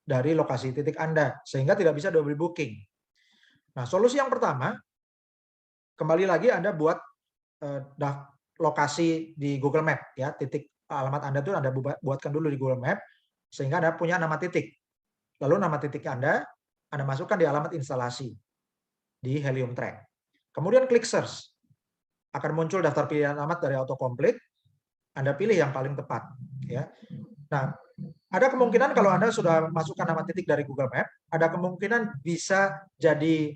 dari lokasi titik Anda, sehingga tidak bisa double booking. Nah, solusi yang pertama, kembali lagi Anda buat lokasi di Google Map, ya, titik alamat Anda itu Anda buatkan dulu di Google Map, sehingga Anda punya nama titik. Lalu nama titik Anda masukkan di alamat instalasi di Helium Track. Kemudian klik search. Akan muncul daftar pilihan alamat dari autocomplete. Anda pilih yang paling tepat, ya. Nah, ada kemungkinan kalau Anda sudah masukkan nama titik dari Google Map, ada kemungkinan bisa jadi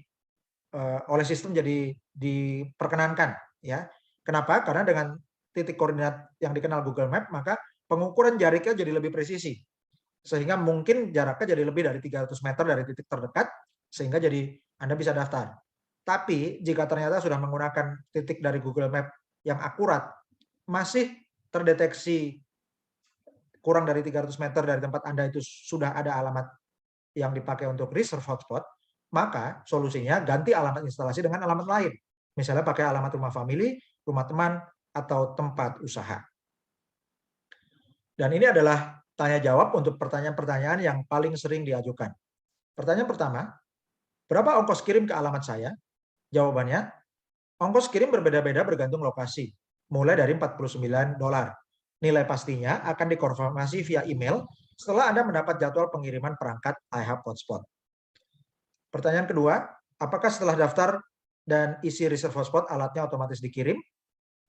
oleh sistem jadi diperkenankan, ya. Kenapa? Karena dengan titik koordinat yang dikenal Google Map, maka pengukuran jaraknya jadi lebih presisi. Sehingga mungkin jaraknya jadi lebih dari 300 meter dari titik terdekat, sehingga jadi Anda bisa daftar. Tapi jika ternyata sudah menggunakan titik dari Google Map yang akurat, masih terdeteksi kurang dari 300 meter dari tempat Anda itu sudah ada alamat yang dipakai untuk reserve hotspot, maka solusinya ganti alamat instalasi dengan alamat lain. Misalnya pakai alamat rumah family, rumah teman, atau tempat usaha. Dan ini adalah tanya jawab untuk pertanyaan-pertanyaan yang paling sering diajukan. Pertanyaan pertama, berapa ongkos kirim ke alamat saya? Jawabannya, ongkos kirim berbeda-beda bergantung lokasi, mulai dari $49. Nilai pastinya akan dikonfirmasi via email setelah Anda mendapat jadwal pengiriman perangkat iHub Hotspot. Pertanyaan kedua, apakah setelah daftar dan isi reserve hotspot alatnya otomatis dikirim?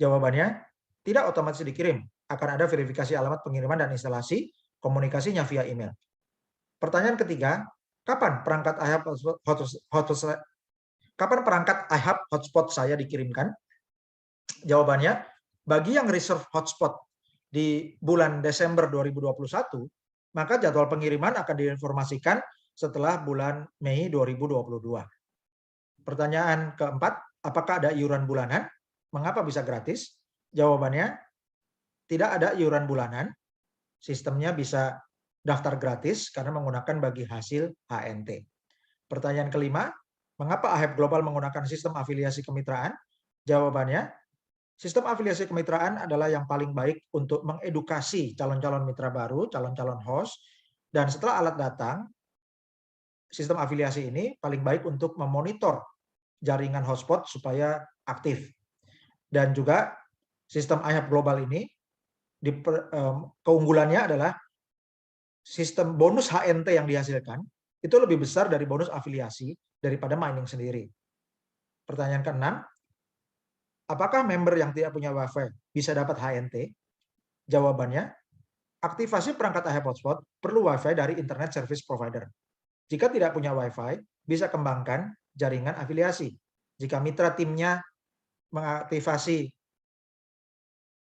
Jawabannya, tidak otomatis dikirim. Akan ada verifikasi alamat pengiriman dan instalasi, komunikasinya via email. Pertanyaan ketiga, kapan perangkat iHub hotspot saya dikirimkan? Jawabannya, bagi yang reserve hotspot di bulan Desember 2021, maka jadwal pengiriman akan diinformasikan setelah bulan Mei 2022. Pertanyaan keempat, apakah ada iuran bulanan? Mengapa bisa gratis? Jawabannya, tidak ada iuran bulanan. Sistemnya bisa daftar gratis karena menggunakan bagi hasil HNT. Pertanyaan kelima, mengapa AHEP Global menggunakan sistem afiliasi kemitraan? Jawabannya, sistem afiliasi kemitraan adalah yang paling baik untuk mengedukasi calon-calon mitra baru, calon-calon host, dan setelah alat datang, sistem afiliasi ini paling baik untuk memonitor jaringan hotspot supaya aktif. Dan juga sistem AHEP Global ini, keunggulannya adalah sistem bonus HNT yang dihasilkan itu lebih besar dari bonus afiliasi daripada mining sendiri. Pertanyaan keenam, apakah member yang tidak punya WiFi bisa dapat HNT? Jawabannya, aktivasi perangkat AHEP Hotspot perlu WiFi dari Internet Service Provider. Jika tidak punya WiFi, bisa kembangkan jaringan afiliasi. Jika mitra timnya mengaktifasi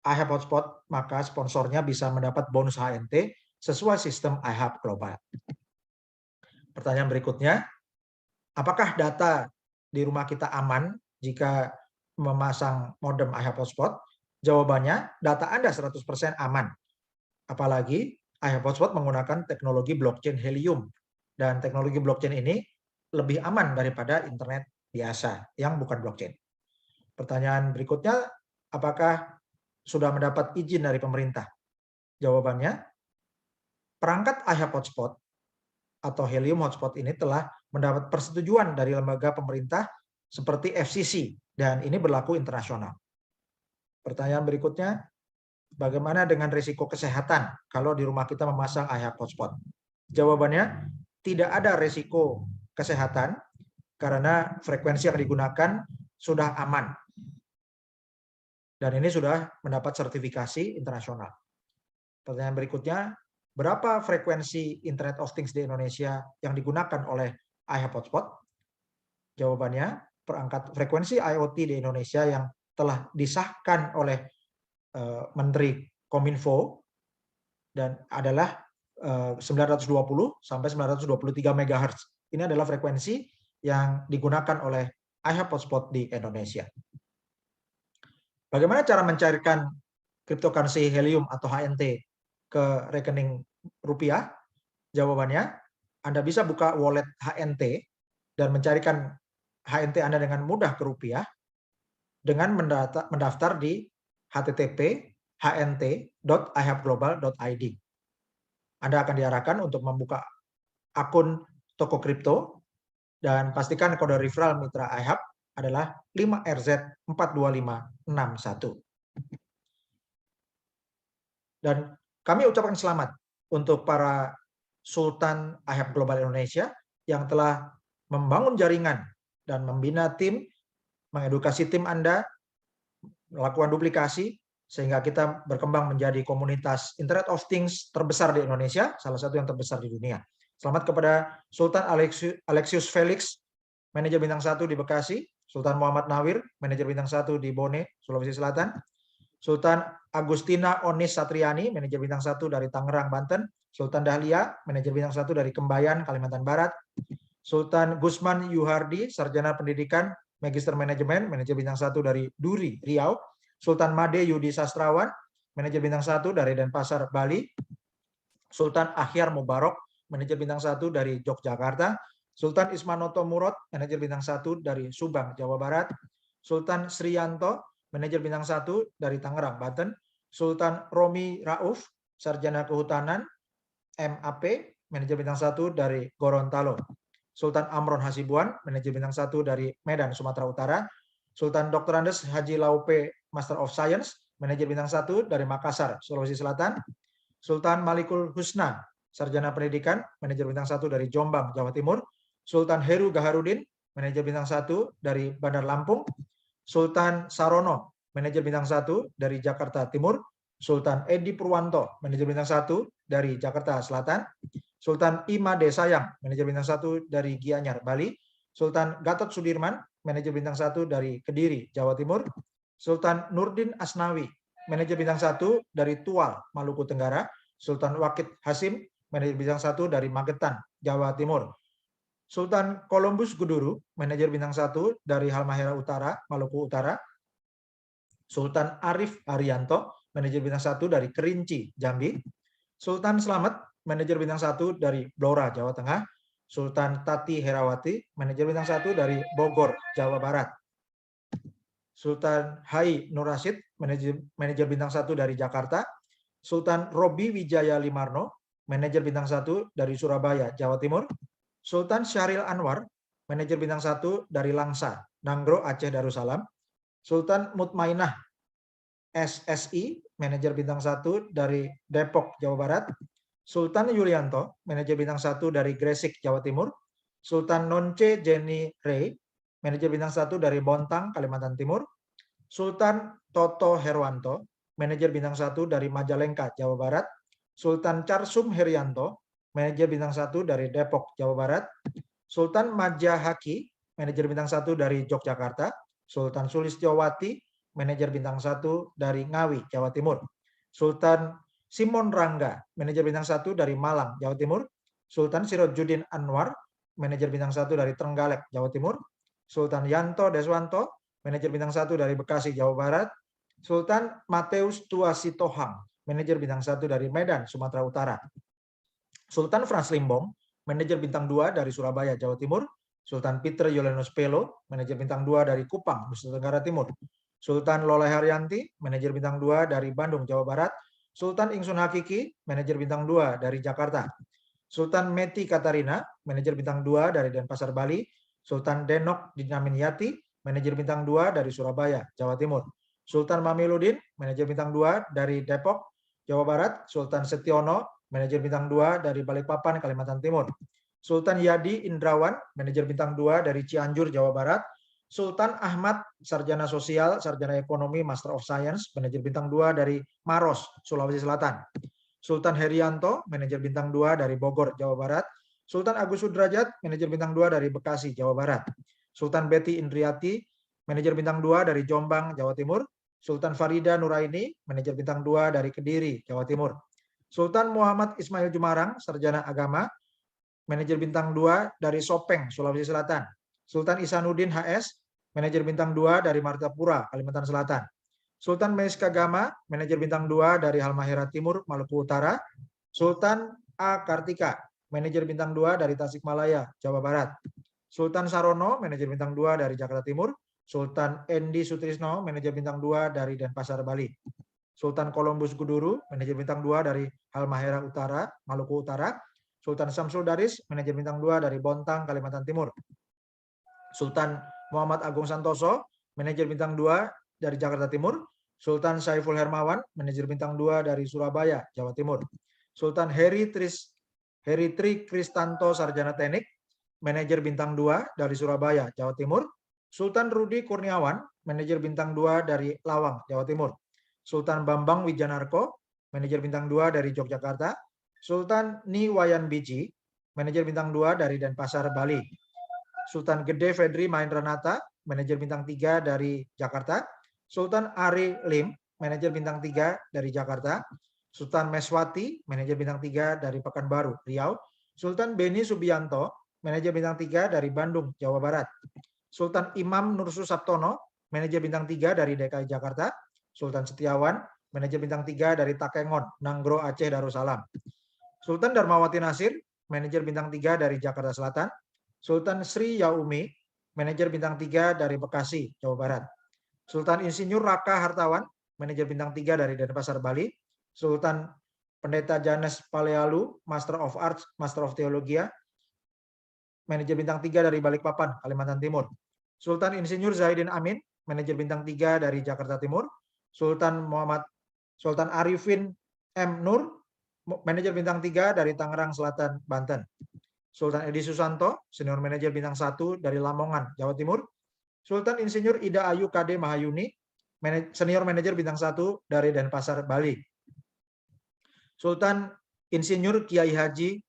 AHEP Hotspot, maka sponsornya bisa mendapat bonus HNT sesuai sistem AHEP Global. Pertanyaan berikutnya, apakah data di rumah kita aman jika memasang modem AHEP Hotspot? Jawabannya, data Anda 100% aman. Apalagi AHEP Hotspot menggunakan teknologi blockchain Helium. Dan teknologi blockchain ini lebih aman daripada internet biasa yang bukan blockchain. Pertanyaan berikutnya, apakah sudah mendapat izin dari pemerintah? Jawabannya, perangkat AHEP Hotspot atau Helium Hotspot ini telah mendapat persetujuan dari lembaga pemerintah seperti FCC, dan ini berlaku internasional. Pertanyaan berikutnya, bagaimana dengan risiko kesehatan kalau di rumah kita memasang AHEP Hotspot? Jawabannya, tidak ada risiko kesehatan karena frekuensi yang digunakan sudah aman. Dan ini sudah mendapat sertifikasi internasional. Pertanyaan berikutnya, berapa frekuensi Internet of Things di Indonesia yang digunakan oleh AHEP Hotspot? Jawabannya, frekuensi IoT di Indonesia yang telah disahkan oleh Menteri Kominfo dan adalah 920 sampai 923 MHz. Ini adalah frekuensi yang digunakan oleh AHEP Hotspot di Indonesia. Bagaimana cara mencairkan cryptocurrency Helium atau HNT ke rekening rupiah? Jawabannya, Anda bisa buka wallet HNT dan mencarikan HNT Anda dengan mudah ke rupiah dengan mendaftar di http://hnt.ahepglobal.id. Anda akan diarahkan untuk membuka akun toko kripto dan pastikan kode referral mitra AHEP adalah 5RZ42561. Dan kami ucapkan selamat untuk para Sultan AHEP Global Indonesia yang telah membangun jaringan dan membina tim, mengedukasi tim Anda, melakukan duplikasi, sehingga kita berkembang menjadi komunitas Internet of Things terbesar di Indonesia, salah satu yang terbesar di dunia. Selamat kepada Sultan Alexius Felix, manajer bintang 1 di Bekasi, Sultan Muhammad Nawir, manajer bintang 1 di Bone, Sulawesi Selatan, Sultan Agustina Onis Satriani, manajer bintang 1 dari Tangerang, Banten, Sultan Dahlia, manajer bintang 1 dari Kembayan, Kalimantan Barat, Sultan Gusman Yuhardi, sarjana pendidikan, magister manajemen, manajer bintang 1 dari Duri, Riau, Sultan Made Yudi Sastrawan, manajer bintang 1 dari Denpasar, Bali, Sultan Akhyar Mubarok, manajer bintang 1 dari Yogyakarta, Sultan Ismanoto Murad, manajer bintang 1 dari Subang, Jawa Barat, Sultan Sriyanto, manajer bintang 1 dari Tangerang, Banten, Sultan Romi Rauf, sarjana kehutanan, MAP, manajer bintang 1 dari Gorontalo, Sultan Amron Hasibuan, manajer bintang 1 dari Medan, Sumatera Utara, Sultan Dr. Andes Haji Laupe, Master of Science, manajer bintang 1 dari Makassar, Sulawesi Selatan, Sultan Malikul Husna, sarjana pendidikan, manajer bintang 1 dari Jombang, Jawa Timur, Sultan Heru Gaharudin, manajer bintang 1 dari Bandar Lampung, Sultan Sarono, manajer bintang 1 dari Jakarta Timur, Sultan Edi Purwanto, manajer bintang 1 dari Jakarta Selatan, Sultan Imade Sayang, manajer bintang 1 dari Gianyar, Bali, Sultan Gatot Sudirman, manajer bintang 1 dari Kediri, Jawa Timur, Sultan Nurdin Asnawi, manajer bintang 1 dari Tual, Maluku Tenggara, Sultan Wakid Hasim, manajer bintang 1 dari Magetan, Jawa Timur, Sultan Columbus Guduru, manajer bintang 1 dari Halmahera Utara, Maluku Utara, Sultan Arif Haryanto, manajer bintang 1 dari Kerinci, Jambi, Sultan Slamet, manajer bintang 1 dari Blora, Jawa Tengah. Sultan Tati Herawati, manajer bintang 1 dari Bogor, Jawa Barat. Sultan Hai Nur Rasyid, manajer bintang 1 dari Jakarta. Sultan Robi Wijaya Limarno, manajer bintang 1 dari Surabaya, Jawa Timur. Sultan Syahril Anwar, manajer bintang 1 dari Langsa, Nanggro, Aceh Darussalam. Sultan Mutmainah SSI, manajer bintang 1 dari Depok, Jawa Barat. Sultan Yulianto, manajer bintang 1 dari Gresik, Jawa Timur. Sultan Nonce Jenny Rey, manajer bintang 1 dari Bontang, Kalimantan Timur. Sultan Toto Herwanto, manajer bintang 1 dari Majalengka, Jawa Barat. Sultan Charsum Herianto, manajer bintang 1 dari Depok, Jawa Barat. Sultan Majahaki, manajer bintang 1 dari Yogyakarta. Sultan Sulistyowati, manajer bintang 1 dari Ngawi, Jawa Timur. Sultan Simon Rangga, manajer bintang 1 dari Malang, Jawa Timur. Sultan Sirojudin Anwar, manajer bintang 1 dari Trenggalek, Jawa Timur. Sultan Yanto Deswanto, manajer bintang 1 dari Bekasi, Jawa Barat. Sultan Mateus Tuasitohang, manajer bintang 1 dari Medan, Sumatera Utara. Sultan Frans Limbong, manajer bintang 2 dari Surabaya, Jawa Timur. Sultan Peter Yolenus Pelo, manajer bintang 2 dari Kupang, Nusa Tenggara Timur. Sultan Loleh Haryanti, manajer bintang 2 dari Bandung, Jawa Barat. Sultan Ingsun Hakiki, manajer bintang 2 dari Jakarta. Sultan Meti Katarina, manajer bintang 2 dari Denpasar, Bali. Sultan Denok Dinaminiati, manajer bintang 2 dari Surabaya, Jawa Timur. Sultan Mamiludin, manajer bintang 2 dari Depok, Jawa Barat. Sultan Setiono, manajer bintang 2 dari Balikpapan, Kalimantan Timur. Sultan Yadi Indrawan, manajer bintang 2 dari Cianjur, Jawa Barat. Sultan Ahmad, sarjana sosial, sarjana ekonomi, Master of Science, manajer bintang 2 dari Maros, Sulawesi Selatan. Sultan Herianto, manajer bintang 2 dari Bogor, Jawa Barat. Sultan Agus Sudrajat, manajer bintang 2 dari Bekasi, Jawa Barat. Sultan Betty Indriati, manajer bintang 2 dari Jombang, Jawa Timur. Sultan Farida Nuraini, manajer bintang 2 dari Kediri, Jawa Timur. Sultan Muhammad Ismail Jumarang, sarjana agama, manajer bintang 2 dari Sopeng, Sulawesi Selatan. Sultan Isanuddin HS, manajer bintang 2 dari Martapura, Kalimantan Selatan. Sultan Meiska Gama, manajer bintang 2 dari Halmahera Timur, Maluku Utara. Sultan A. Kartika, manajer bintang 2 dari Tasikmalaya, Jawa Barat. Sultan Sarono, manajer bintang 2 dari Jakarta Timur. Sultan Endi Sutrisno, manajer bintang 2 dari Denpasar, Bali. Sultan Columbus Guduru, manajer bintang 2 dari Halmahera Utara, Maluku Utara. Sultan Samsul Daris, manajer bintang 2 dari Bontang, Kalimantan Timur. Sultan Muhammad Agung Santoso, manajer bintang 2 dari Jakarta Timur. Sultan Saiful Hermawan, manajer bintang 2 dari Surabaya, Jawa Timur. Sultan Heri Tri Kristanto, sarjana teknik, manajer bintang 2 dari Surabaya, Jawa Timur. Sultan Rudi Kurniawan, manajer bintang 2 dari Lawang, Jawa Timur. Sultan Bambang Wijanarko, manajer bintang 2 dari Yogyakarta. Sultan Niwayan Biji, manajer bintang 2 dari Denpasar, Bali. Sultan Gede Fedri Mahendranata, manajer bintang 3 dari Jakarta. Sultan Ari Lim, manajer bintang 3 dari Jakarta. Sultan Meswati, manajer bintang 3 dari Pekanbaru, Riau. Sultan Beni Subianto, manajer bintang 3 dari Bandung, Jawa Barat. Sultan Imam Nursu Sabtono, manajer bintang 3 dari DKI Jakarta. Sultan Setiawan, manajer bintang 3 dari Takengon, Nanggro, Aceh Darussalam. Sultan Darmawati Nasir, manajer bintang 3 dari Jakarta Selatan. Sultan Sri Yaumi, manajer bintang 3 dari Bekasi, Jawa Barat. Sultan Insinyur Raka Hartawan, manajer bintang 3 dari Denpasar, Bali. Sultan Pendeta Janes Palealu, Master of Arts, Master of Theologia, manajer bintang 3 dari Balikpapan, Kalimantan Timur. Sultan Insinyur Zahidin Amin, manajer bintang 3 dari Jakarta Timur. Sultan Arifin M. Nur, manajer bintang 3 dari Tangerang Selatan, Banten. Sultan Edi Susanto, senior manajer bintang 1 dari Lamongan, Jawa Timur. Sultan Insinyur Ida Ayu KD Mahayuni, senior manajer bintang 1 dari Denpasar, Bali. Sultan Insinyur Kiai Haji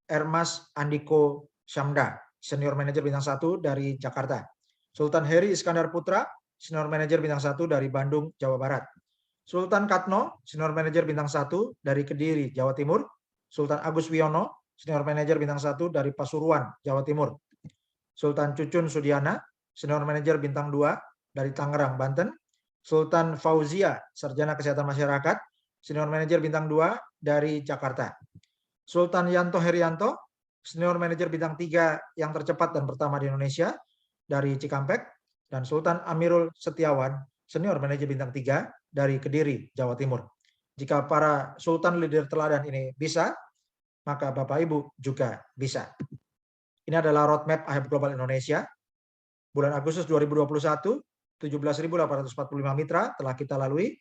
Ermas Andiko Syamda, senior manajer bintang 1 dari Jakarta. Sultan Heri Iskandar Putra, senior manajer bintang 1 dari Bandung, Jawa Barat. Sultan Katno, senior manajer bintang 1 dari Kediri, Jawa Timur. Sultan Agus Wiono, senior manajer bintang 1 dari Pasuruan, Jawa Timur. Sultan Cucun Sudiana, senior manajer bintang 2 dari Tangerang, Banten. Sultan Fauzia, sarjana kesehatan masyarakat, senior manajer bintang 2 dari Jakarta. Sultan Yanto Herianto, Senior Manager Bintang 3 yang tercepat dan pertama di Indonesia dari Cikampek, dan Sultan Amirul Setiawan, Senior Manager Bintang 3 dari Kediri, Jawa Timur. Jika para Sultan leader teladan ini bisa, maka Bapak Ibu juga bisa. Ini adalah roadmap IHF Global Indonesia. Bulan Agustus 2021, 17.845 mitra telah kita lalui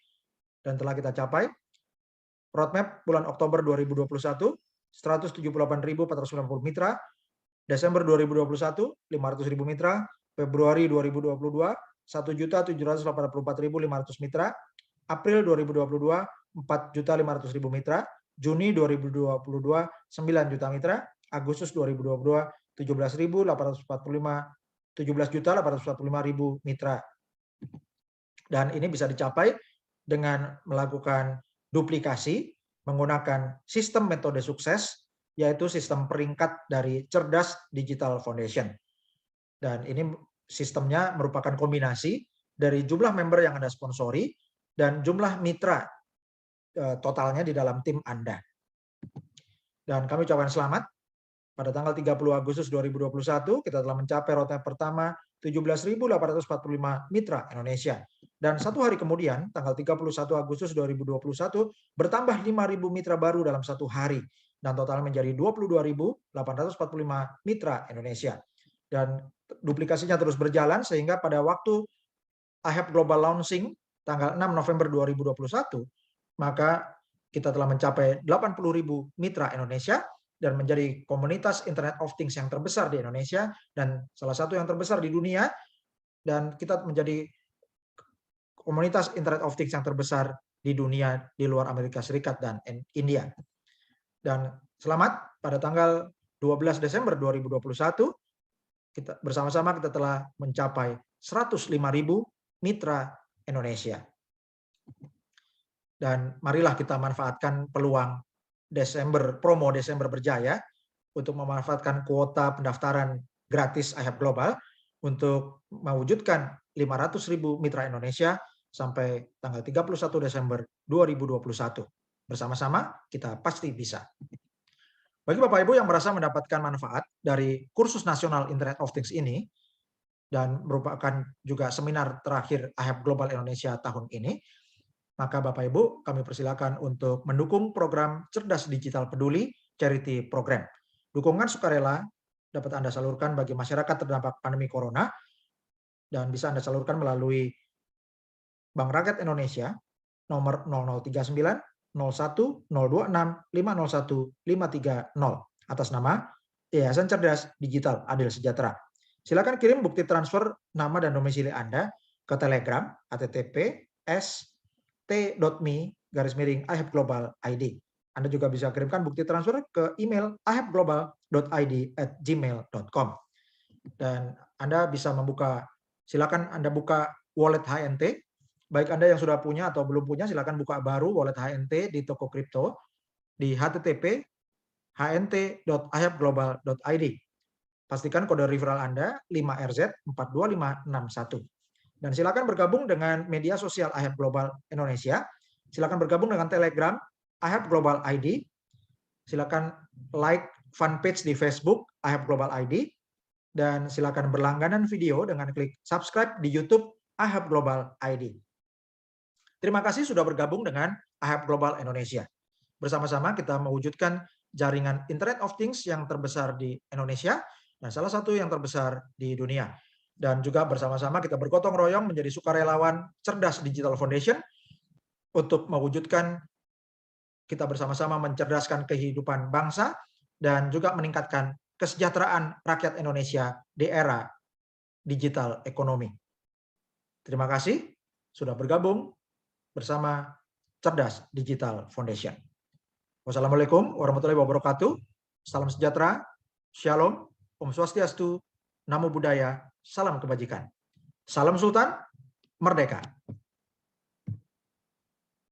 dan telah kita capai. Roadmap bulan Oktober 2021, 178.490 mitra. Desember 2021, 500.000 mitra. Februari 2022, 1.784.500 mitra. April 2022, 4.500.000 mitra. Juni 2022, 9 juta mitra. Agustus 2022, 17.845.000 mitra. Dan ini bisa dicapai dengan melakukan duplikasi menggunakan sistem metode sukses, yaitu sistem peringkat dari Cerdas Digital Foundation. Dan ini sistemnya merupakan kombinasi dari jumlah member yang Anda sponsori dan jumlah mitra totalnya di dalam tim Anda. Dan kami ucapkan selamat. Pada tanggal 30 Agustus 2021, kita telah mencapai roadmap pertama 17.845 mitra Indonesia. Dan satu hari kemudian, tanggal 31 Agustus 2021, bertambah 5.000 mitra baru dalam satu hari. Dan total menjadi 22.845 mitra Indonesia. Dan duplikasinya terus berjalan, sehingga pada waktu IHF Global Launching, tanggal 6 November 2021, maka kita telah mencapai 80.000 mitra Indonesia, dan menjadi komunitas Internet of Things yang terbesar di Indonesia dan salah satu yang terbesar di dunia, dan kita menjadi komunitas Internet of Things yang terbesar di dunia di luar Amerika Serikat dan India. Dan selamat, pada tanggal 12 Desember 2021 kita bersama-sama kita telah mencapai 105.000 mitra Indonesia. Dan marilah kita manfaatkan peluang promo Desember Berjaya untuk memanfaatkan kuota pendaftaran gratis IHF Global untuk mewujudkan 500.000 mitra Indonesia sampai tanggal 31 Desember 2021. Bersama-sama kita pasti bisa. Bagi Bapak Ibu yang merasa mendapatkan manfaat dari kursus nasional Internet of Things ini, dan merupakan juga seminar terakhir IHF Global Indonesia tahun ini, maka Bapak Ibu kami persilakan untuk mendukung program Cerdas Digital Peduli Charity Program. Dukungan sukarela dapat Anda salurkan bagi masyarakat terdampak pandemi Corona, dan bisa Anda salurkan melalui Bank Rakyat Indonesia nomor 0039 01 026 501 530 atas nama Yayasan Cerdas Digital Adil Sejahtera. Silakan kirim bukti transfer nama dan domisili Anda ke Telegram https://t.me/IHF Global ID. Anda juga bisa kirimkan bukti transfer ke email ihfglobal.id@gmail.com. Dan Anda bisa silakan Anda buka wallet HNT. Baik Anda yang sudah punya atau belum punya, silakan buka baru wallet HNT di toko kripto di http://hnt.ihfglobal.id. Pastikan kode referral Anda 5RZ42561. Dan silakan bergabung dengan media sosial IHF Global Indonesia. Silakan bergabung dengan Telegram IHF Global ID. Silakan like fanpage di Facebook IHF Global ID. Dan silakan berlangganan video dengan klik subscribe di YouTube IHF Global ID. Terima kasih sudah bergabung dengan IHF Global Indonesia. Bersama-sama kita mewujudkan jaringan Internet of Things yang terbesar di Indonesia dan salah satu yang terbesar di dunia. Dan juga bersama-sama kita bergotong royong menjadi sukarelawan Cerdas Digital Foundation untuk mewujudkan kita bersama-sama mencerdaskan kehidupan bangsa dan juga meningkatkan kesejahteraan rakyat Indonesia di era digital ekonomi. Terima kasih sudah bergabung bersama Cerdas Digital Foundation. Wassalamualaikum warahmatullahi wabarakatuh. Salam sejahtera, shalom, Om Swastiastu, Namo Buddhaya, salam kebajikan. Salam Sultan, merdeka.